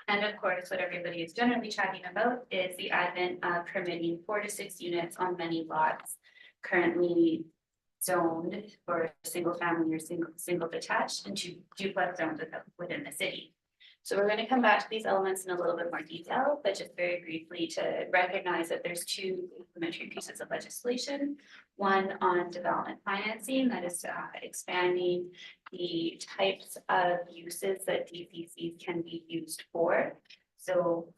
And of course, what everybody is generally chatting about is the advent of permitting 4 to 6 units on many lots currently zoned for single family or single detached into duplex zones within the city. So we're going to come back to these elements in a little bit more detail, but just very briefly to recognize that there's two implementary pieces of legislation. One on development financing, that is expanding the types of uses that DCCs can be used for. So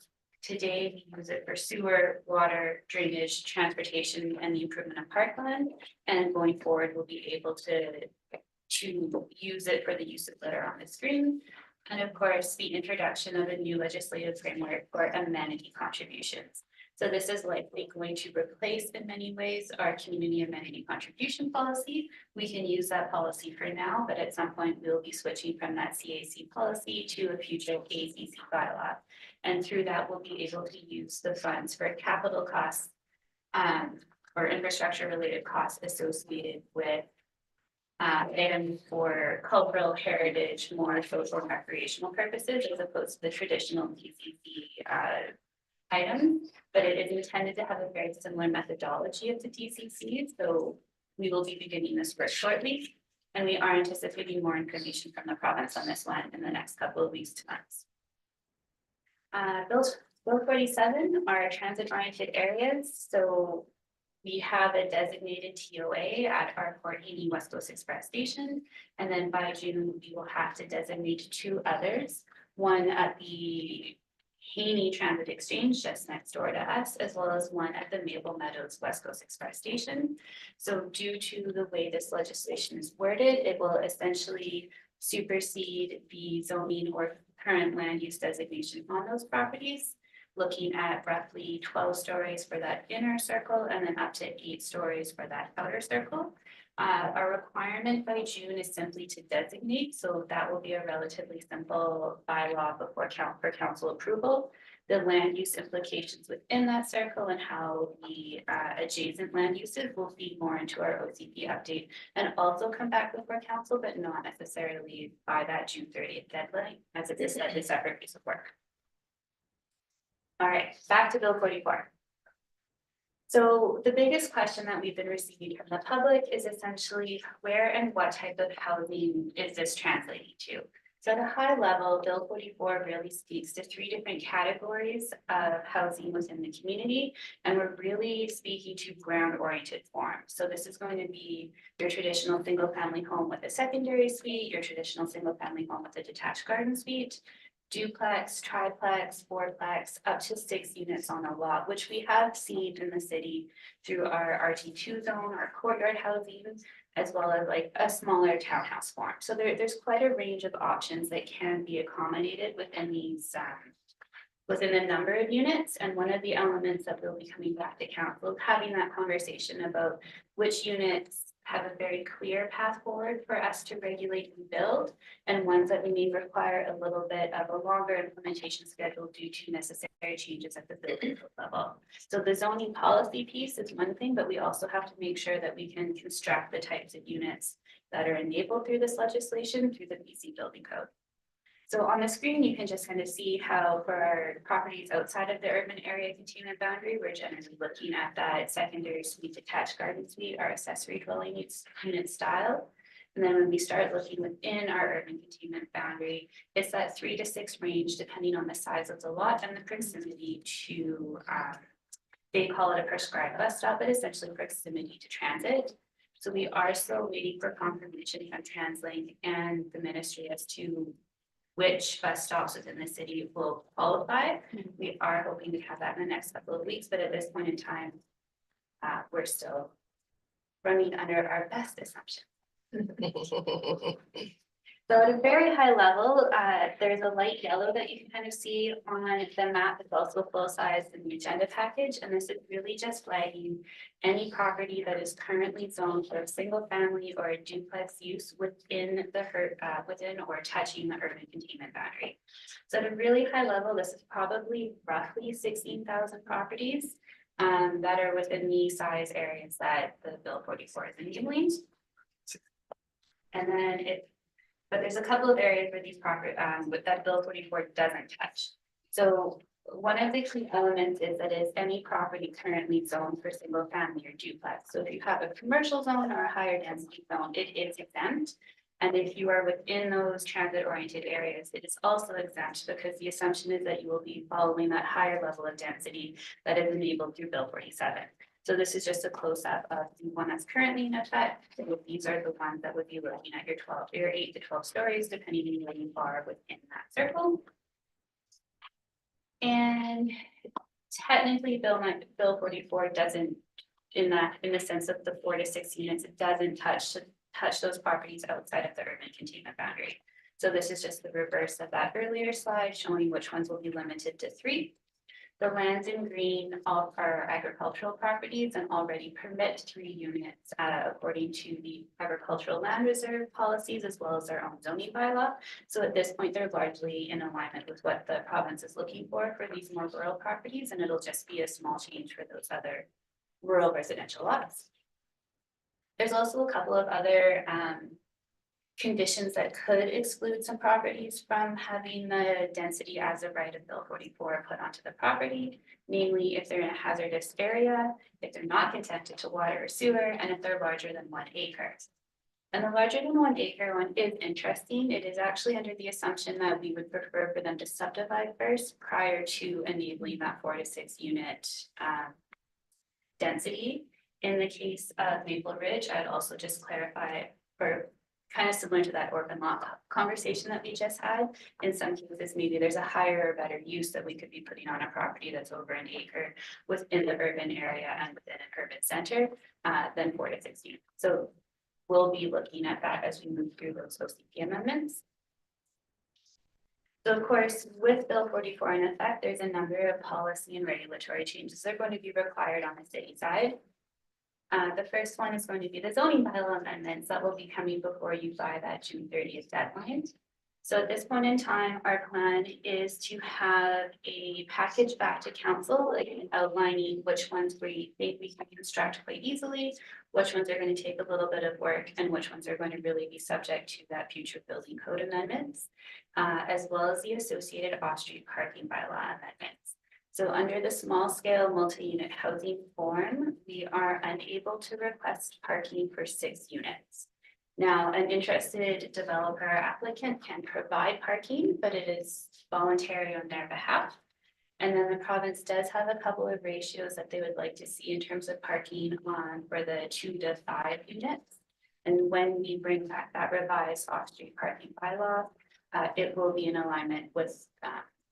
today we use it for sewer, water, drainage, transportation, and the improvement of parkland. And going forward, we'll be able to use it for the uses that are on the screen. And of course, the introduction of a new legislative framework for amenity contributions. So this is likely going to replace in many ways our community amenity contribution policy. We can use that policy for now, but at some point we'll be switching from that CAC policy to a future ACC bylaw. And through that, we'll be able to use the funds for capital costs or infrastructure related costs associated with items for cultural heritage, more social and recreational purposes, as opposed to the traditional DCC items. But it is intended to have a very similar methodology as the DCC. So we will be beginning this work shortly. And we are anticipating more information from the province on this one in the next couple of weeks to months. Bill 47 are transit-oriented areas. So we have a designated TOA at our Port Haney West Coast Express station. And then by June, we will have to designate 2 others. One at the Haney Transit Exchange just next door to us, as well as one at the Maple Meadows West Coast Express station. So due to the way this legislation is worded, it will essentially supersede the zoning or current land use designation on those properties, looking at roughly 12 stories for that inner circle and then up to 8 stories for that outer circle. Our requirement by June is simply to designate, so that will be a relatively simple bylaw before for council approval. The land use implications within that circle and how the adjacent land uses will feed more into our OCP update and also come back before council, but not necessarily by that June 30th deadline, as it is a separate piece of work. All right, back to Bill 44. So the biggest question that we've been receiving from the public is essentially where and what type of housing is this translating to? So at a high level, Bill 44 really speaks to 3 different categories of housing within the community, and we're really speaking to ground-oriented forms. So this is going to be your traditional single-family home with a secondary suite, your traditional single-family home with a detached garden suite, duplex, triplex, fourplex, up to 6 units on a lot, which we have seen in the city through our RT2 zone, our courtyard housing, as well as like a smaller townhouse form. So there's quite a range of options that can be accommodated within these, within the number of units. And one of the elements that we'll be coming back to council, having that conversation about which units have a very clear path forward for us to regulate and build, and ones that we may require a little bit of a longer implementation schedule due to necessary changes at the building code level. So the zoning policy piece is one thing, but we also have to make sure that we can construct the types of units that are enabled through this legislation through the BC Building Code. So on the screen, you can just kind of see how for our properties outside of the urban area containment boundary, we're generally looking at that secondary suite, detached garden suite, our accessory dwelling unit style. And then when we start looking within our urban containment boundary, it's that 3 to 6 range, depending on the size of the lot and the proximity to, they call it a prescribed bus stop, but essentially proximity to transit. So we are still waiting for confirmation from TransLink and the ministry as to which bus stops within the city will qualify. We are hoping to have that in the next couple of weeks, but at this point in time, we're still running under our best assumption. So at a very high level, there's a light yellow that you can kind of see on the map. It's also full size in the agenda package. And this is really just flagging any property that is currently zoned for a single family or a duplex use within the within or touching the urban containment boundary. So at a really high level, this is probably roughly 16,000 properties that are within the size areas that the Bill 44 is enabling. And then but there's a couple of areas where these property, with that Bill 44 doesn't touch. So one of the key elements is that is any property currently zoned for single family or duplex. So if you have a commercial zone or a higher density zone, it is exempt. And if you are within those transit oriented areas, it is also exempt because the assumption is that you will be following that higher level of density that is enabled through Bill 47. So this is just a close-up of the one that's currently in effect. So these are the ones that would be looking at your 8 to 12 stories, depending on where you are within that circle. And technically, Bill 44 doesn't, in the sense of the 4 to 6 units, it doesn't touch those properties outside of the urban containment boundary. So this is just the reverse of that earlier slide, showing which ones will be limited to 3. The lands in green all are agricultural properties and already permit 3 units according to the agricultural land reserve policies as well as their own zoning bylaw. So at this point, they're largely in alignment with what the province is looking for these more rural properties, and it'll just be a small change for those other rural residential lots. There's also a couple of other conditions that could exclude some properties from having the density as of right of Bill 44 put onto the property, namely if they're in a hazardous area, if they're not connected to water or sewer, and if they're larger than 1 acre. And the larger than 1 acre one is interesting. It is actually under the assumption that we would prefer for them to subdivide first prior to enabling that 4 to 6 unit density. In the case of Maple Ridge, I'd also just clarify, for kind of similar to that urban lot conversation that we just had. In some cases, maybe there's a higher or better use that we could be putting on a property that's over 1 acre within the urban area and within an urban center than 4 to 6 units. So we'll be looking at that as we move through those OCP amendments. So of course, with Bill 44 in effect, there's a number of policy and regulatory changes that are going to be required on the city side. The first one is going to be the zoning bylaw amendments that will be coming before you by that June 30th deadline. So at this point in time, our plan is to have a package back to council, like outlining which ones we think we can construct quite easily, which ones are going to take a little bit of work, and which ones are going to really be subject to that future building code amendments, as well as the associated off-street parking bylaw amendments. So under the small scale multi-unit housing form, we are unable to request parking for 6 units. Now, an interested developer applicant can provide parking, but it is voluntary on their behalf. And then the province does have a couple of ratios that they would like to see in terms of parking for the 2 to 5 units. And when we bring back that revised off-street parking bylaw, it will be in alignment with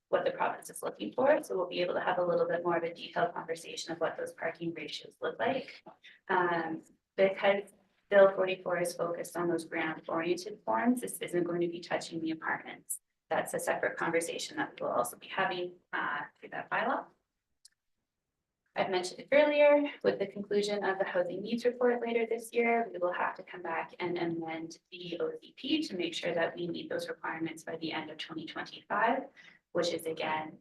what the province is looking for. So we'll be able to have a little bit more of a detailed conversation of what those parking ratios look like. Because Bill 44 is focused on those grant-oriented forms, this isn't going to be touching the apartments. That's a separate conversation that we'll also be having through that bylaw. I've mentioned it earlier, with the conclusion of the housing needs report later this year, we will have to come back and amend the OCP to make sure that we meet those requirements by the end of 2025, which is again,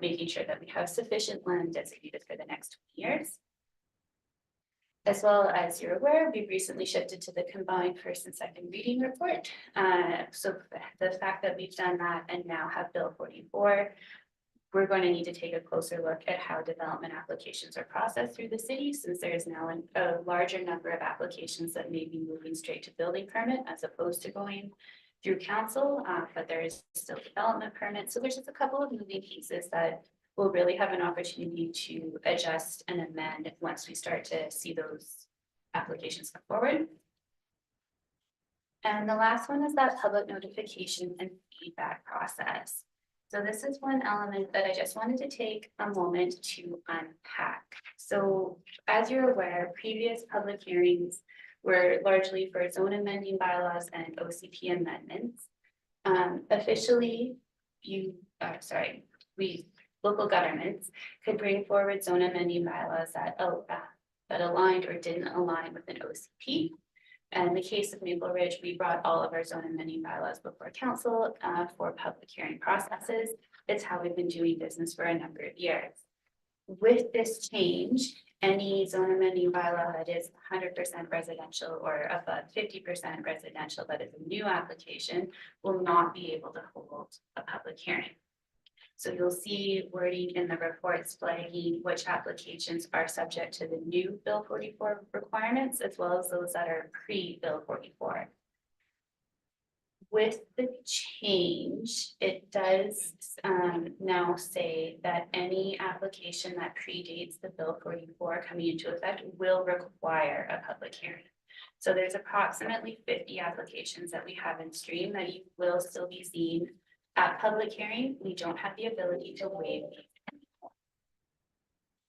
making sure that we have sufficient land designated for the next 20 years. As well as you're aware, we recently shifted to the combined first and second reading report. So the fact that we've done that and now have Bill 44, we're going to need to take a closer look at how development applications are processed through the city, since there is now a larger number of applications that may be moving straight to building permit as opposed to going through council, but there is still development permit. So there's just a couple of moving pieces that we'll really have an opportunity to adjust and amend once we start to see those applications come forward. And the last one is that public notification and feedback process. So this is one element that I just wanted to take a moment to unpack. So as you're aware, previous public hearings were largely for zone amending bylaws and OCP amendments. Officially, local governments could bring forward zone amending bylaws that aligned or didn't align with an OCP. And in the case of Maple Ridge, we brought all of our zone amending bylaws before council for public hearing processes. It's how we've been doing business for a number of years. With this change, any zone amending bylaw that is 100% residential or above 50% residential that is a new application will not be able to hold a public hearing. So you'll see wording in the reports flagging which applications are subject to the new Bill 44 requirements, as well as those that are pre-Bill 44. With the change, it does now say that any application that predates the Bill 44 coming into effect will require a public hearing. So there's approximately 50 applications that we have in stream that you will still be seeing at public hearing. We don't have the ability to waive these.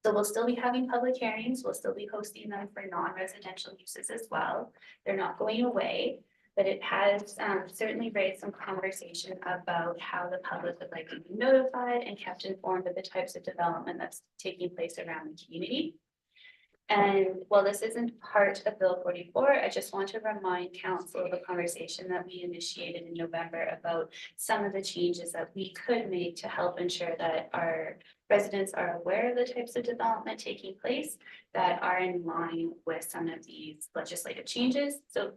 So we'll still be having public hearings. We'll still be hosting them for non-residential uses as well. They're not going away, but it has certainly raised some conversation about how the public would like to be notified and kept informed of the types of development that's taking place around the community. And while this isn't part of Bill 44, I just want to remind council of a conversation that we initiated in November about some of the changes that we could make to help ensure that our residents are aware of the types of development taking place that are in line with some of these legislative changes. So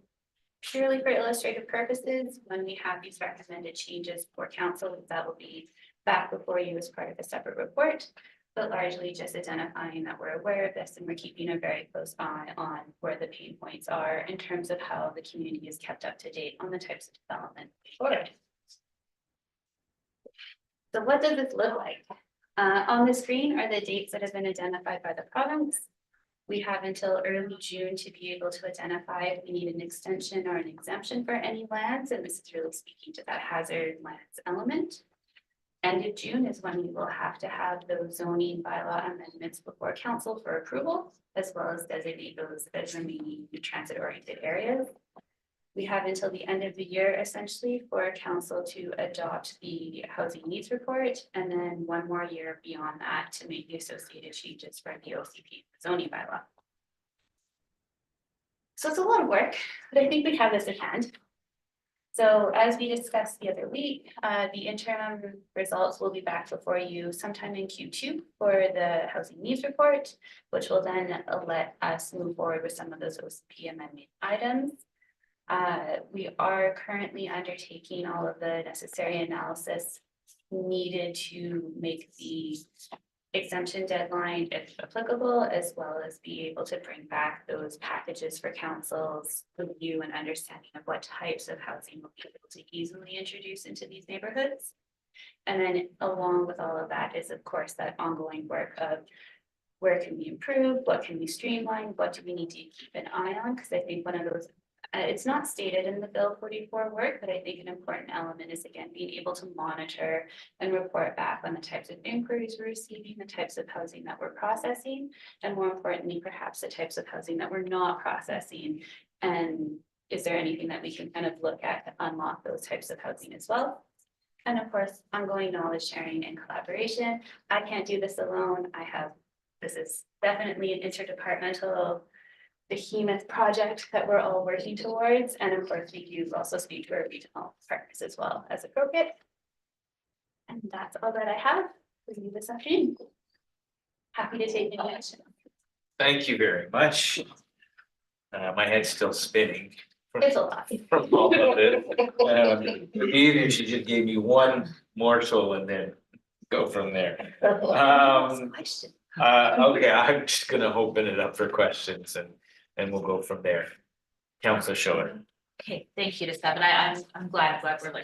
purely for illustrative purposes, when we have these recommended changes for council, that will be back before you as part of a separate report. But largely just identifying that we're aware of this and we're keeping a very close eye on where the pain points are in terms of how the community is kept up to date on the types of development forward. So what does this look like? On the screen are the dates that have been identified by the province. We have until early June to be able to identify if we need an extension or an exemption for any lands, and this is really speaking to that hazard lands element. End of June is when we will have to have those zoning bylaw amendments before council for approval, as well as designate those as remaining transit oriented areas. We have until the end of the year essentially for council to adopt the housing needs report, and then one more year beyond that to make the associated changes for the OCP zoning bylaw. So it's a lot of work, but I think we have this in hand. So as we discussed the other week, the interim results will be back before you sometime in Q2 for the housing needs report, which will then let us move forward with some of those OCP amendment items. We are currently undertaking all of the necessary analysis needed to make the exemption deadline if applicable, as well as be able to bring back those packages for council's review and understanding of what types of housing will be able to easily introduce into these neighborhoods. And then along with all of that is, of course, that ongoing work of where can we improve, what can we streamline, what do we need to keep an eye on? Because I think one of those, it's not stated in the Bill 44 work, but I think an important element is, again, being able to monitor and report back on the types of inquiries we're receiving, the types of housing that we're processing, and more importantly, perhaps the types of housing that we're not processing. And is there anything that we can kind of look at to unlock those types of housing as well? And of course, ongoing knowledge sharing and collaboration. I can't do this alone. This is definitely an interdepartmental behemoth project that we're all working towards. And of course, we do also speak to our regional partners as well as appropriate. And that's all that I have for you this afternoon. Happy to take any action. Thank you very much. My head's still spinning. It's a lot. From all of it. Even if you just gave me one morsel and then go from there. Question. Okay, I'm just gonna open it up for questions and we'll go from there. Councilor Schiller. Okay, thank you to Steph, and I'm glad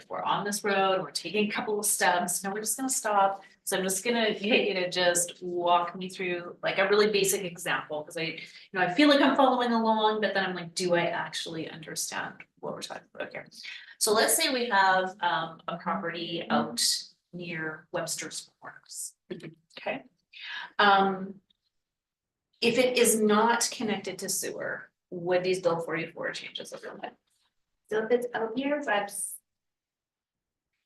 we're on this road, we're taking a couple of steps, now we're just gonna stop. So I'm just gonna get you to just walk me through like a really basic example, because I feel like I'm following along, but then I'm like, do I actually understand what we're talking about here? So let's say we have a property out near Webster's Corners, okay? If it is not connected to sewer, would these Bill 44 changes apply? So if it's out near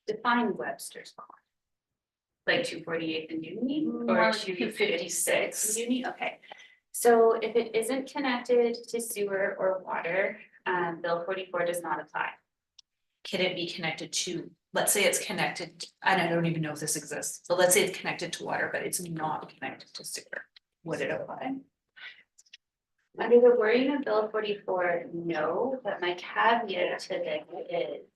define Webster's Corner. Like 248 and Union or More 256 Union, okay. So if it isn't connected to sewer or water, Bill 44 does not apply. Can it be connected to, let's say it's connected, and I don't even know if this exists, but let's say it's connected to water, but it's not connected to sewer. Would it apply? Under the wording of Bill 44, no, but my caveat to this is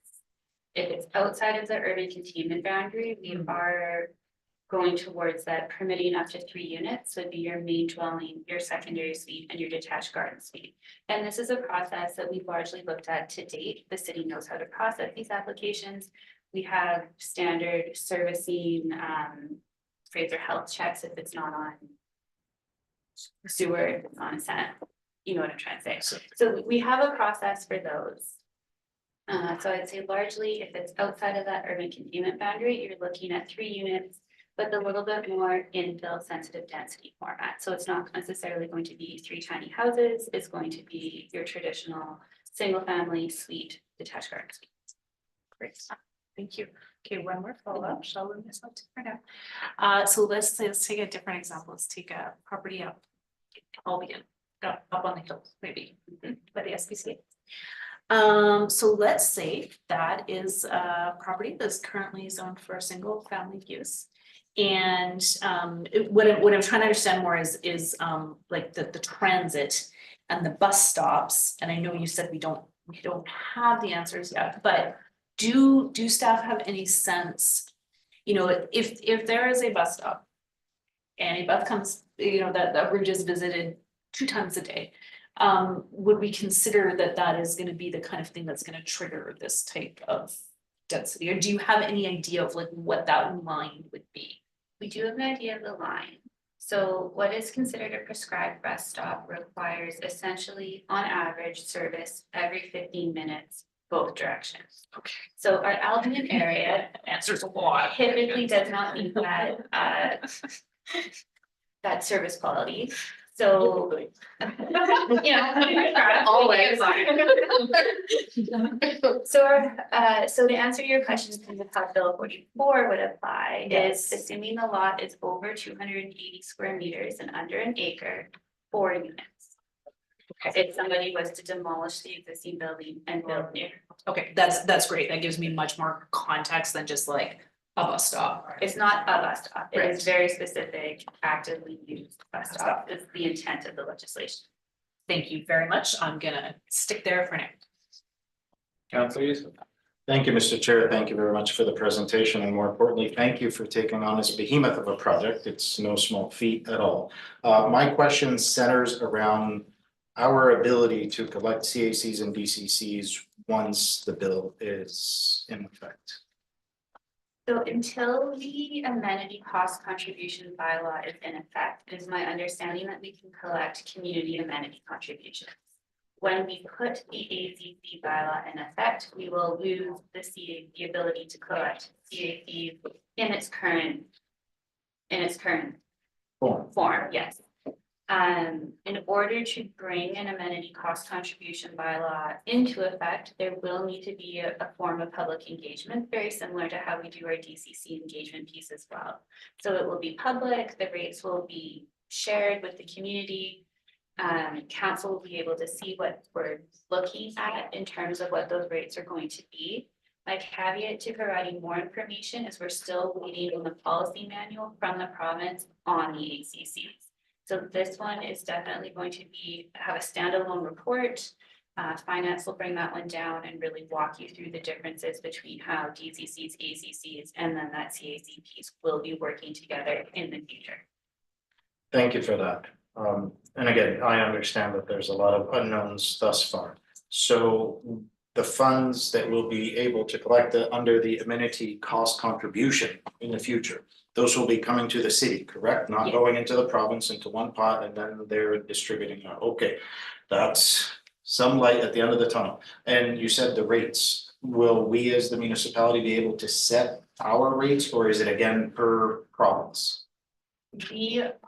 if it's outside of the urban containment boundary, we are going towards that permitting up to 3 units would be your main dwelling, your secondary suite, and your detached garden suite. And this is a process that we've largely looked at to date. The city knows how to process these applications. We have standard servicing, Fraser health checks if it's not on sewer, if it's on a Senate, you know what I'm trying to say. So we have a process for those. So I'd say largely if it's outside of that urban containment boundary, you're looking at 3 units, but a little bit more infill sensitive density format. So it's not necessarily going to be 3 tiny houses. It's going to be your traditional single family suite, detached garden suite. Great, thank you. Okay, one more follow-up, shall we miss out for now? So let's take a different example. Let's take a property up Albion, up on the hill, maybe, by the SPCA. So let's say that is a property that's currently zoned for a single family use. And what I'm trying to understand more is like the transit and the bus stops. And I know you said we don't have the answers yet, but do staff have any sense, if there is a bus stop and a bus comes, that bridge is visited 2 times a day, would we consider that is going to be the kind of thing that's going to trigger this type of density? Or do you have any idea of like what that line would be? We do have an idea of the line. So what is considered a prescribed bus stop requires essentially on average service every 15 minutes, both directions. Okay. So our Albion area Answers a lot. typically does not meet that service quality. So. Always. So to answer your question in terms of how Bill 44 would apply is assuming the lot is over 280 square meters and under an acre, 4 units. If somebody was to demolish the existing building and build new, Okay, that's great. That gives me much more context than just like a bus stop. it's not a bus stop, it is Right. very specific, actively used bus stop, is the intent of the legislation. Thank you very much. I'm gonna stick there for now. Councilor Youssef. Thank you, Mr. Chair. Thank you very much for the presentation, and more importantly, thank you for taking on this behemoth of a project. It's no small feat at all. My question centers around our ability to collect CACs and DCCs once the bill is in effect. So until the amenity cost contribution bylaw is in effect, it is my understanding that we can collect community amenity contributions. When we put the ACC bylaw in effect, we will lose the ability to collect CACs in its current form, yes. In order to bring an amenity cost contribution bylaw into effect, there will need to be a form of public engagement, very similar to how we do our DCC engagement piece as well. So it will be public, the rates will be shared with the community. Council will be able to see what we're looking at in terms of what those rates are going to be. My caveat to providing more information is we're still waiting on the policy manual from the province on the ACCs. So this one is definitely going to have a standalone report. Finance will bring that one down and really walk you through the differences between how DCCs, ACCs, and then that CAC piece will be working together in the future. Thank you for that. And again, I understand that there's a lot of unknowns thus far. So the funds that we'll be able to collect under the amenity cost contribution in the future, those will be coming to the city, correct? Not Yeah. going into the province into one pot and then they're distributing out. Okay, that's some light at the end of the tunnel. And you said the rates, will we as the municipality be able to set our rates, or is it again per province?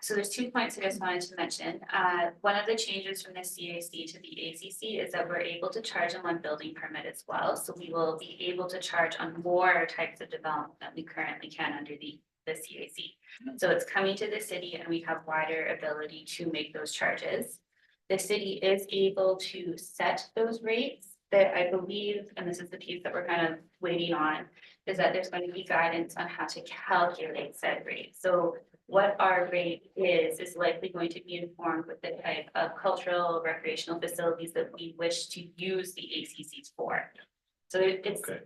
So there's 2 points I just wanted to mention. One of the changes from the CAC to the ACC is that we're able to charge on one building permit as well. So we will be able to charge on more types of development than we currently can under the CAC. So it's coming to the city and we have wider ability to make those charges. The city is able to set those rates that I believe, and this is the piece that we're kind of waiting on, is that there's going to be guidance on how to calculate said rate. So what our rate is likely going to be informed with the type of cultural recreational facilities that we wish to use the ACCs for. So it's, Okay.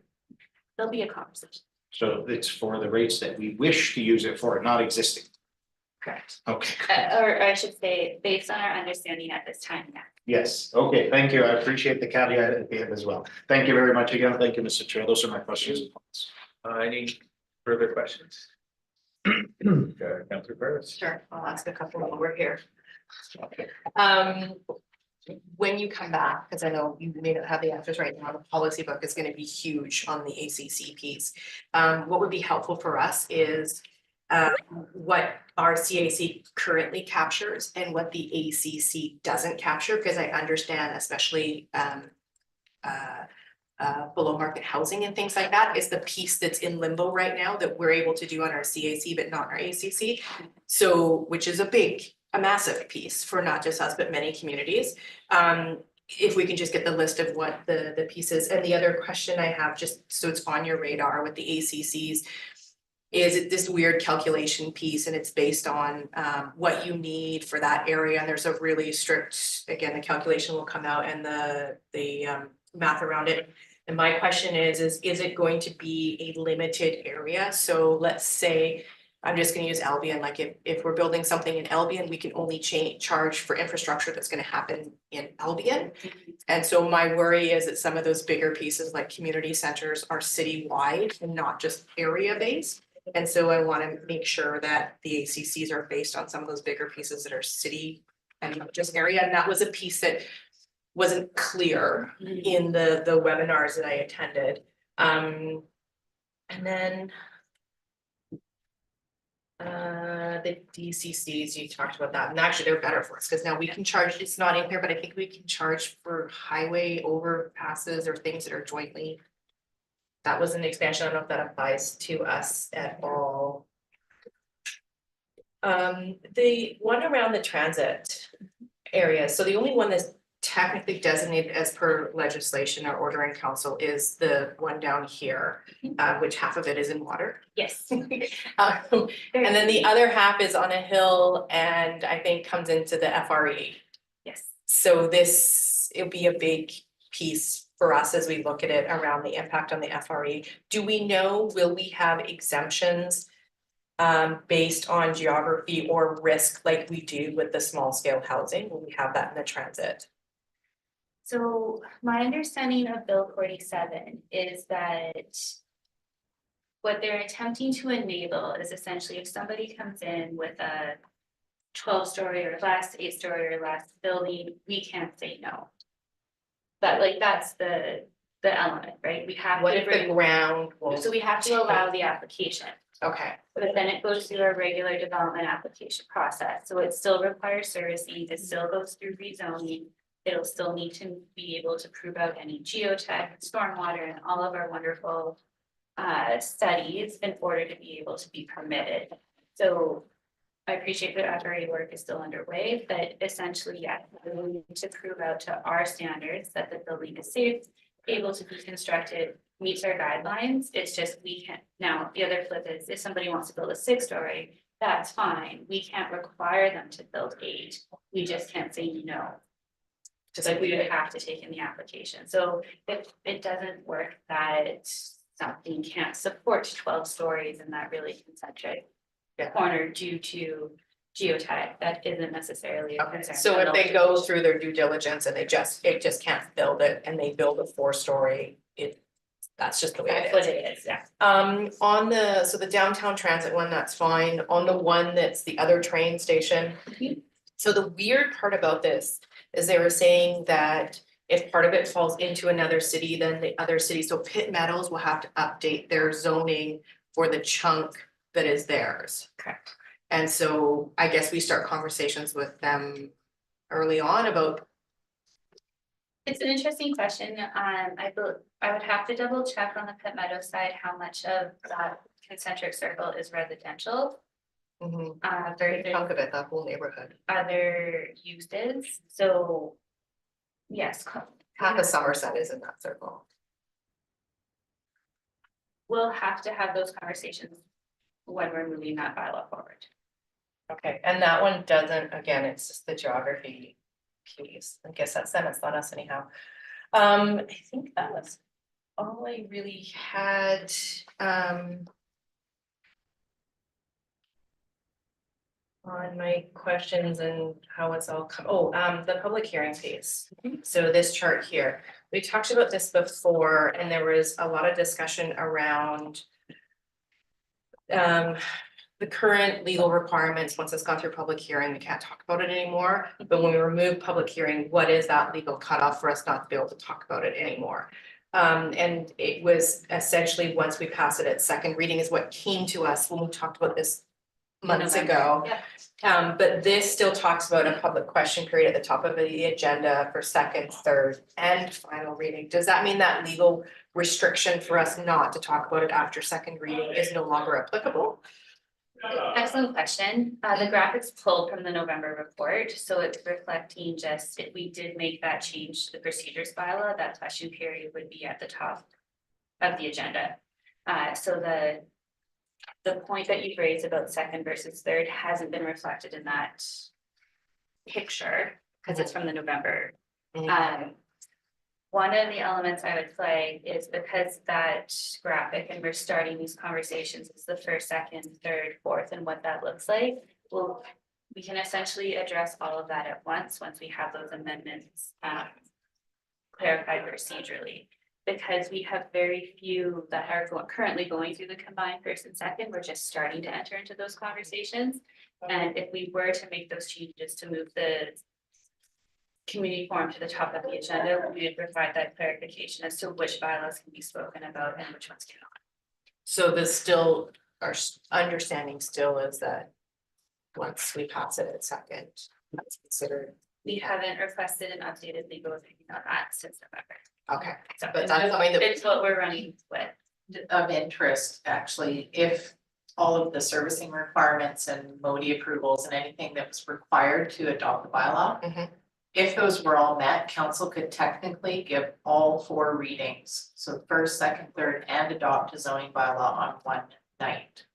there'll be a conversation. So it's for the rates that we wish to use it for, not existing. Correct. Okay, Or I should say, based on our understanding at this time, yeah. yes, okay, thank you. I appreciate the caveat at the end as well. Thank you very much again. Thank you, Mr. Chair. Those are my questions and points. Any further questions? Councilor Burris. Sure, I'll ask a couple while we're here. When you come back, because I know you may not have the answers right now, the policy book is going to be huge on the ACC piece. What would be helpful for us is what our CAC currently captures and what the ACC doesn't capture, because I understand especially below market housing and things like that is the piece that's in limbo right now that we're able to do on our CAC, but not our ACC. So, which is a massive piece for not just us, but many communities. If we can just get the list of what the pieces, and the other question I have, just so it's on your radar with the ACCs, is it this weird calculation piece, and it's based on what you need for that area, and there's a really strict, again, the calculation will come out and the math around it. And my question is it going to be a limited area? So let's say, I'm just gonna use Albion, like if we're building something in Albion, we can only charge for infrastructure that's gonna happen in Albion. And so my worry is that some of those bigger pieces like community centers are citywide and not just area based. And so I wanna make sure that the ACCs are based on some of those bigger pieces that are city and not just area. And that was a piece that wasn't clear in the webinars that I attended. And then The DCCs, you talked about that, and actually they're better for us, because now we can charge, it's not in here, but I think we can charge for highway overpasses or things that are jointly. That was an expansion, I don't know if that applies to us at all. The one around the transit area, so the only one that's technically designated as per legislation or order in council is the one down here, which half of it is in water. Yes. And then the other half is on a hill and I think comes into the FRE. Yes. So this, it'll be a big piece for us as we look at it around the impact on the FRE. Do we know, will we have exemptions based on geography or risk like we do with the small scale housing? Will we have that in the transit? So my understanding of Bill 47 is that what they're attempting to enable is essentially if somebody comes in with a 12-story or less, 8-story or less building, we can't say no. But like, that's the element, right? We have What to if the bring, ground will, so we have to allow the application. okay, But then it goes through a regular development application process, so it still requires servicing, it still goes through rezoning. It'll still need to be able to prove out any geotech, stormwater, and all of our wonderful studies in order to be able to be permitted. So I appreciate that FRA work is still underway, but essentially, yeah, we need to prove out to our standards that the building is safe, able to be constructed, meets our guidelines. It's just we can't, now, the other flip is if somebody wants to build a 6-story, that's fine. We can't require them to build 8. We just can't say no. Just like we would have to take in the application. So if it doesn't work that something can't support 12 stories in that really concentric corner due to geotech, that isn't necessarily a okay, concern. so if they go through their due diligence and it just can't build it and they build a 4-story, that's just the way That's it what is. it is, yeah. On the downtown transit one, that's fine. On the one that's the other train station. So the weird part about this is they were saying that if part of it falls into another city, then the other city, so Pitt Meadows will have to update their zoning for the chunk that is theirs. Correct. And so I guess we start conversations with them early on about. It's an interesting question. I would have to double check on the Pitt Meadow side, how much of that concentric circle is residential. Very chunk of it, that whole neighborhood. Other uses, so yes, Half of Somerset is in that circle. we'll have to have those conversations when we're moving that bylaw forward. Okay, and that one doesn't, again, it's just the geography piece. I guess that's them, it's not us anyhow. I think that was all I really had, on my questions and how it's all come, the public hearing piece. So this chart here, we talked about this before and there was a lot of discussion around the current legal requirements. Once it's gone through public hearing, we can't talk about it anymore. But when we remove public hearing, what is that legal cutoff for us not to be able to talk about it anymore? And it was essentially once we pass it at second reading is what came to us when we talked about this months ago. Yeah. But this still talks about a public question period at the top of the agenda for second, third, and final reading. Does that mean that legal restriction for us not to talk about it after second reading is no longer applicable? Excellent question. The graphics pulled from the November report, so it's reflecting just if we did make that change to the procedures bylaw, that question period would be at the top of the agenda. So the point that you've raised about second versus third hasn't been reflected in that picture because it's from the November. One of the elements I would flag is because that graphic and we're starting these conversations, it's the first, second, third, fourth, and what that looks like. Well, we can essentially address all of that at once we have those amendments clarified procedurally. Because we have very few that are currently going through the combined first and second, we're just starting to enter into those conversations. And if we were to make those changes to move the community forum to the top of the agenda, we would provide that clarification as to which bylaws can be spoken about and which ones cannot. So this still understanding still is that once we pass it at second, that's considered, We haven't requested an updated legal opinion on that since November. okay, So but that's something that. it's what we're running with. Of interest, actually, if all of the servicing requirements and MODI approvals and anything that was required to adopt the bylaw. Mhm. If those were all met, council could technically give all 4 readings, so first, second, third, and adopt a zoning bylaw on one night.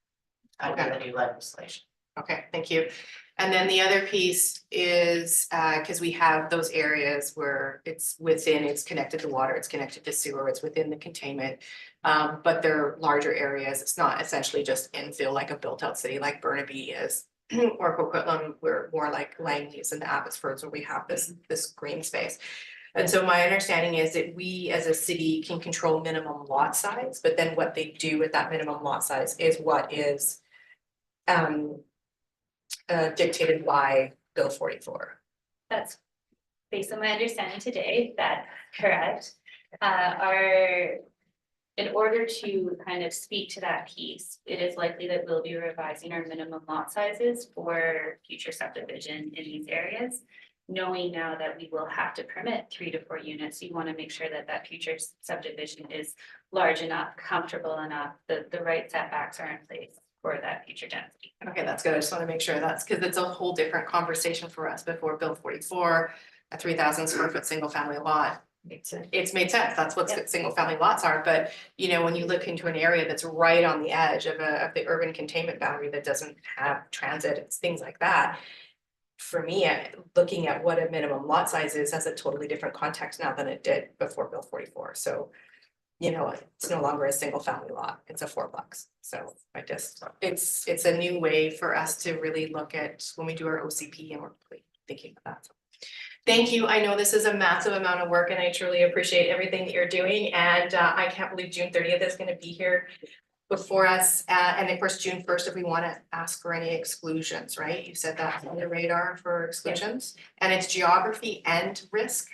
Under the new legislation. Okay, thank you. And then the other piece is, because we have those areas where it's within, it's connected to water, it's connected to sewer, it's within the containment. But they're larger areas, it's not essentially just infill like a built-out city like Burnaby is. Or Coquitlam, we're more like Langley's and the Abbotsfords where we have this green space. And so my understanding is that we as a city can control minimum lot size, but then what they do with that minimum lot size is what is dictated by Bill 44. That's based on my understanding today, that's correct. In order to kind of speak to that piece, it is likely that we'll be revising our minimum lot sizes for future subdivision in these areas. Knowing now that we will have to permit 3 to 4 units, you want to make sure that that future subdivision is large enough, comfortable enough, that the right setbacks are in place for that future density. Okay, that's good. I just want to make sure that's because it's a whole different conversation for us before Bill 44, a 3,000 square foot single family lot. It's made sense. That's what single family lots are. But you know, when you look into an area that's right on the edge of the urban containment boundary that doesn't have transit, it's things like that. For me, looking at what a minimum lot size is has a totally different context now than it did before Bill 44. So, you know, it's no longer a single family lot, it's a 4-plex. So it's a new way for us to really look at when we do our OCP and we're really thinking of that. Thank you. I know this is a massive amount of work and I truly appreciate everything that you're doing. And I can't believe June 30th is going to be here before us. And of course, June 1st, if we want to ask for any exclusions, right? You said that's on the radar for exclusions and it's geography and risk.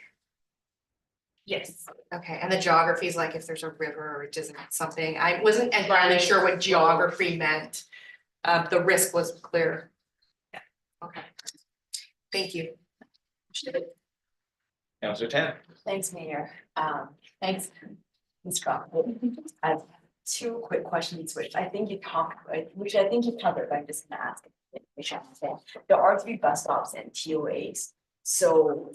Yes. Okay, and the geography is like if there's a river or just something, I wasn't entirely sure what geography meant. The risk was clear. Yeah. Okay. Thank you. Councillor Tan. Thanks, Mayor. Thanks, Ms. Crawford. I have 2 quick questions, which I think you've covered, but I'm just gonna ask. Make sure I understand. There are 3 bus stops and TOAs. So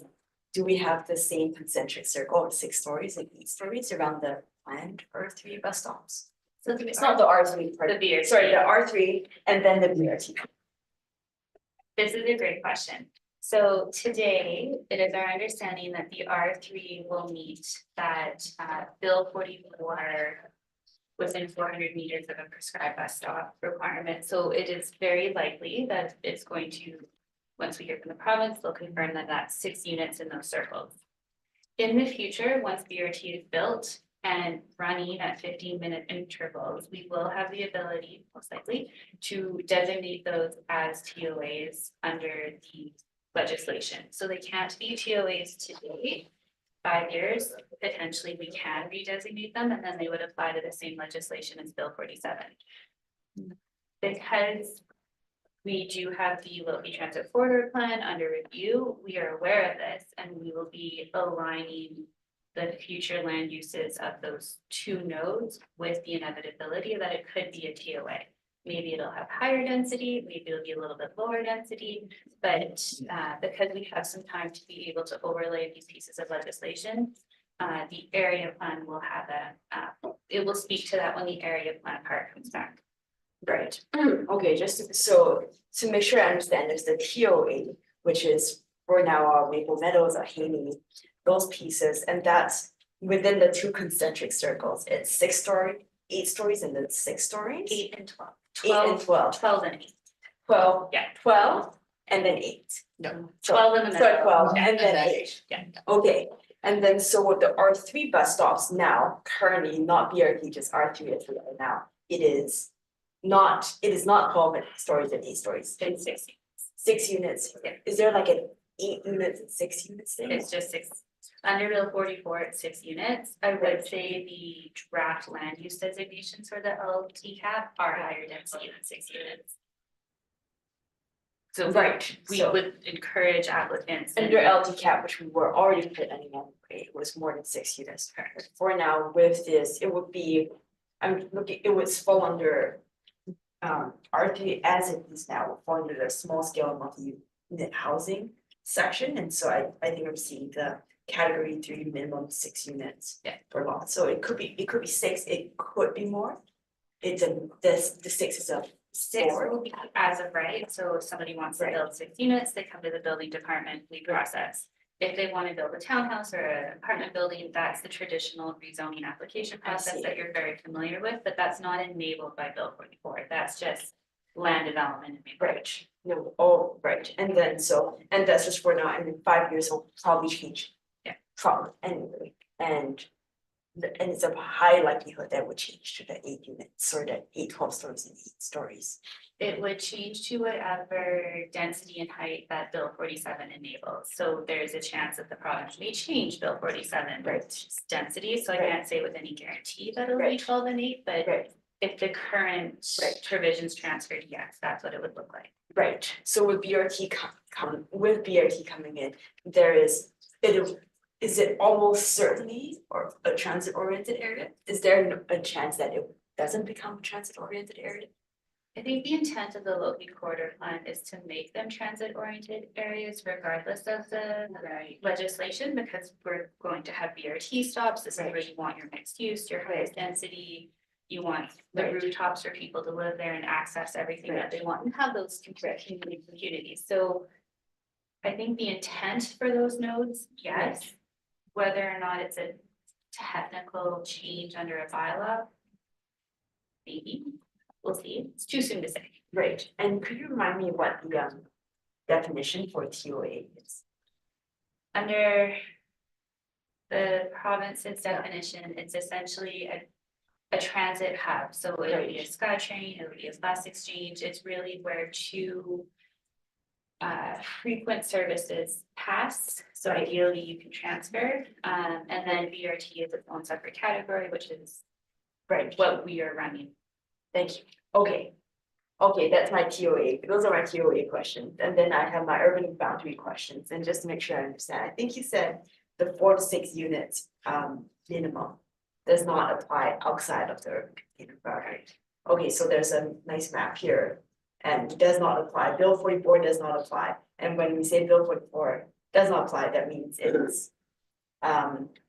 do we have the same concentric circle of 6 stories and 8 stories around the planned R3 bus stops? So It's not the R3 part. The BRT. Sorry, the R3 and then the BRT. This is a great question. So today, it is our understanding that the R3 will meet that Bill 44 within 400 meters of a prescribed bus stop requirement. So it is very likely that it's going to, once we hear from the province, they'll confirm that that's 6 units in those circles. In the future, once BRT is built and running at 15-minute intervals, we will have the ability, most likely, to designate those as TOAs under the legislation. So they can't be TOAs today. 5 years, potentially we can redesignate them and then they would apply to the same legislation as Bill 47. Because we do have the Wilkie Transit Corridor Plan under review, we are aware of this and we will be aligning the future land uses of those 2 nodes with the inevitability that it could be a TOA. Maybe it'll have higher density, maybe it'll be a little bit lower density, but because we have some time to be able to overlay these pieces of legislation, the area plan will have it will speak to that when the area plan part comes back. Right. Okay, so to make sure I understand, there's the TOA, which is for now our Maple Meadows, our Haney, those pieces, and that's within the 2 concentric circles. It's 6 story, 8 stories, and then 6 stories. 8 and 12. 8 and 12. 12 and 8. 12. Yeah. 12 and then 8. No. 12 in the Sorry, middle. 12 Yeah, and then 8. Yeah. Okay, and then so with the R3 bus stops now, currently not BRT, just R3 as we are now, it is not 12 stories and 8 stories. It's 6. 6 units. Yeah. Is there like a 8 units and 6 units there? It's just 6, under Bill 44, it's 6 units. I would say the draft land use designations for the LTCAP are higher density than 6 units. So Right, we so- would encourage applicants. Under LT cap, which we were already planning on, it was more than 6 units. For now, with this, it would be, I'm looking, it would fall under. R3 as it is now, will fall under the small scale multi-unit housing section, and so I think I'm seeing the category 3 minimum 6 units. Yeah. Per lot, so it could be 6, it could be more. It's the 6 is a 6 4. will be as of right, so if somebody wants to build 6 units, they come to the building department, we process. If they want to build a townhouse or an apartment building, that's the traditional rezoning application I process see. that you're very familiar with, but that's not enabled by Bill 44, that's just land development and Right, no, oh, right, and then so, and that's just for now, and in 5 years will probably change. Yeah. From, and it's a high likelihood that would change to the 8 units or the 8 12 stories and 8 stories. It would change to whatever density and height that Bill 47 enables. So there's a chance that the province may change Bill 47 Right. density, so I Right. can't say with any guarantee that it'll be Right. 12 and 8, but Right, if the current Right. provisions transferred, yes, that's what it would look like. right, so with BRT with BRT coming in, there is, is it almost certainly or a transit oriented area? Is there a chance that it doesn't become a transit oriented area? I think the intent of the Loki corridor plan is to make them transit oriented areas regardless of the legislation, because we're going to have BRT stops. This is where you want your mixed use, your highest density. You want the Right. rooftops for people to live there and access everything that they want and have those communities. So I think the intent for those nodes, yes. Whether or not it's a technical change under a bylaw, maybe, we'll see. It's too soon to say. Right, and could you remind me what the definition for TOA is? Under the province's definition, it's essentially a transit hub, so it would be a SkyTrain, it would be a bus exchange, it's really where two frequent services pass, so ideally you can transfer, and then BRT is its own separate category, which is Right, what we are running. thank you, okay. Okay, that's my TOA, those are my TOA questions, and then I have my urban boundary questions, and just to make sure I understand, I think you said the 4 to 6 units minimum does not apply outside of the urban container boundary. Okay, so there's a nice map here, and it does not apply, Bill 44 does not apply, and when we say Bill 44 does not apply, that means it's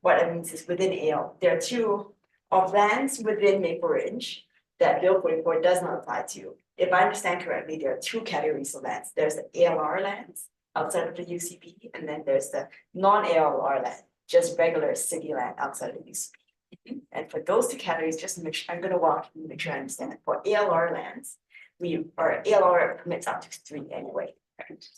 what it means is within AL, there are 2 of lands within Maple Ridge that Bill 44 does not apply to. If I understand correctly, there are 2 categories of lands. There's the ALR lands outside of the UCP, and then there's the non-ALR land, just regular city land outside of the UCP. And for those 2 categories, just to make sure, I'm gonna walk and make sure I understand it. For ALR lands, ALR permits up to 3 anyway.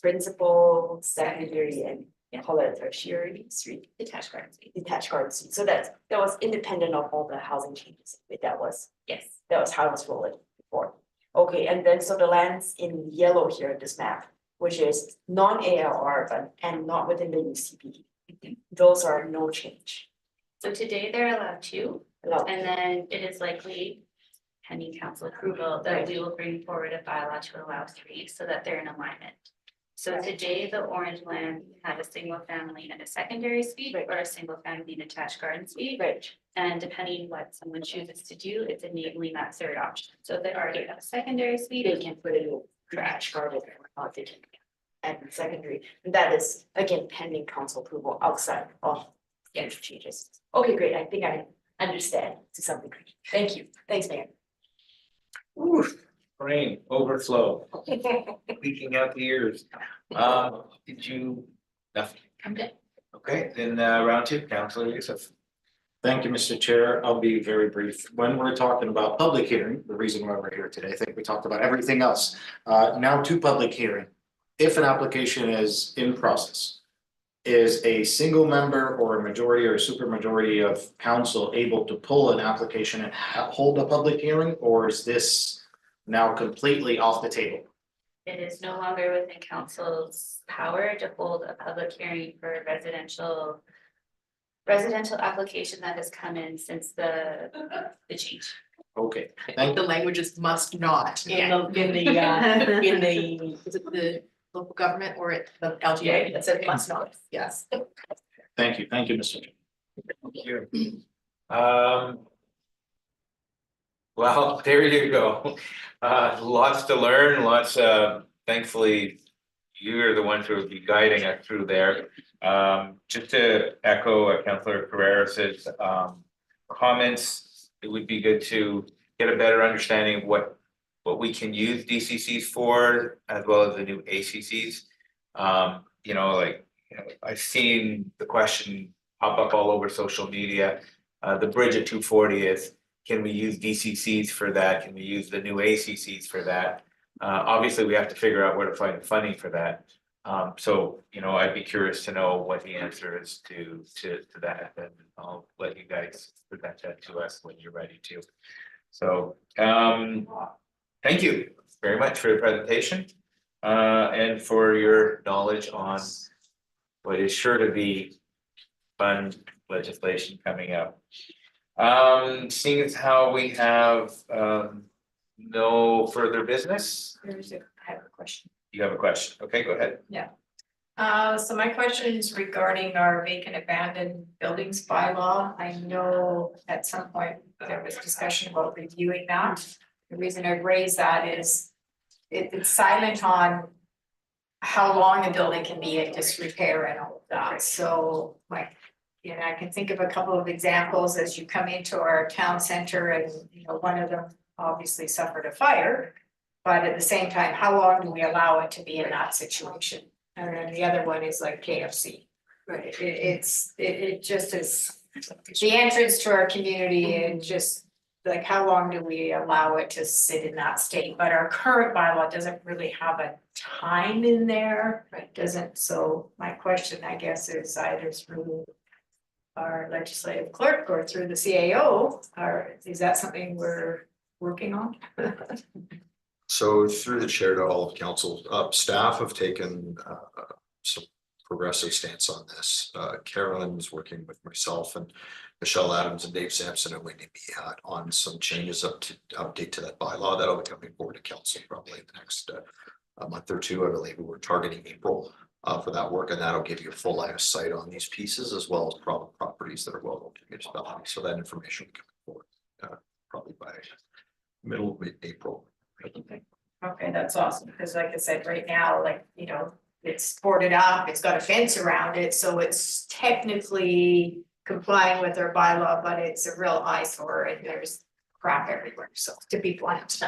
Principal, secondary, and call it tertiary street. Detached garden suite. Detached garden suite, so that was independent of all the housing changes, that was Yes. how it was rolling before. Okay, and then so the lands in yellow here in this map, which is non-ALR but and not within the UCP. Those are no change. So today they're allowed 2. Allowed. And then it is likely, pending council approval, that we will bring forward a bylaw to allow 3 so that they're in alignment. So today, the orange land had a single family and a secondary suite, Right. or a single family and attached garden suite. Right, And depending what someone chooses to do, it's enabling that third option. So if they already have a secondary suite, they can put it in detached garden or not, they can. And secondary, and that is again pending council approval outside of the changes. Okay, great, I think I understand to some degree. Thank you, thanks, Mayor. Rain, overflow, leaking out the ears. Did you, nothing? I'm good. Okay, then round 2, Councilor Youssef. Thank you, Mr. Chair. I'll be very brief. When we're talking about public hearing, the reason why we're here today, I think we talked about everything else. Now to public hearing. If an application is in process, is a single member or a majority or a supermajority of council able to pull an application and hold a public hearing, or is this now completely off the table? it is no longer within council's power to hold a public hearing for a residential application that has come in since the change. Okay, I think thank the language is must not in the, is it the local government or it the LGA that said must not, yes. you, Mr. Chair. Thank you. Well, there you go. Lots to learn, thankfully, you're the ones who will be guiding us through there. Just to echo Councillor Carreras's comments, it would be good to get a better understanding of what we can use DCCs for, as well as the new ACCs. I've seen the question pop up all over social media. The bridge at 240th, can we use DCCs for that? Can we use the new ACCs for that? Obviously, we have to figure out where to find the funding for that. So, I'd be curious to know what the answer is to that, and I'll let you guys present that to us when you're ready to. So, thank you very much for the presentation, and for your knowledge on what is sure to be fun legislation coming up. Seeing as how we have no further business, I have a question. you have a question, okay, go ahead. So my question is regarding our vacant abandoned buildings bylaw. I know at some point there was discussion about reviewing that. The reason I raise that is it's silent on how long a building can be in disrepair and all of that. So I can think of a couple of examples as you come into our town center and, one of them obviously suffered a fire. But at the same time, how long do we allow it to be in that situation? And then the other one is like KFC. Right, it just is the entrance to our community and just like, how long do we allow it to sit in that state? But our current bylaw doesn't really have a time in there, right? Doesn't, so my question, I guess, is either through our legislative clerk or through the CAO, is that something we're working on? So through the chair to all of council, staff have taken some progressive stance on this. Carolyn was working with myself and Michelle Adams and Dave Sampson and Wendy Behat on some changes update to that bylaw that'll be coming forward to council probably in the next month or two. I believe we're targeting April for that work, and that'll give you a full line of sight on these pieces as well as problem properties that are well known to municipality. So that information will come forward probably by middle of April. Okay, that's awesome, because like I said, right now, it's boarded up, it's got a fence around it, so it's technically complying with our bylaw, but it's a real eyesore and there's crap everywhere, so to be blunt.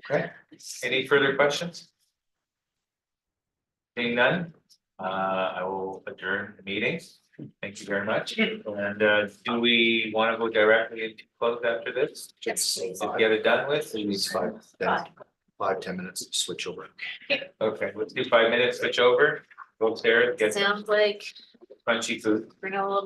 Okay, any further questions? Seeing none, I will adjourn the meeting. Thank you very much. And do we want to go directly into close after this? Yes, please. To get it done with? It needs 5-10 minutes to switch over. Okay, let's do 5 minutes, switch over, go upstairs, get Sounds like crunchy food. we're gonna a little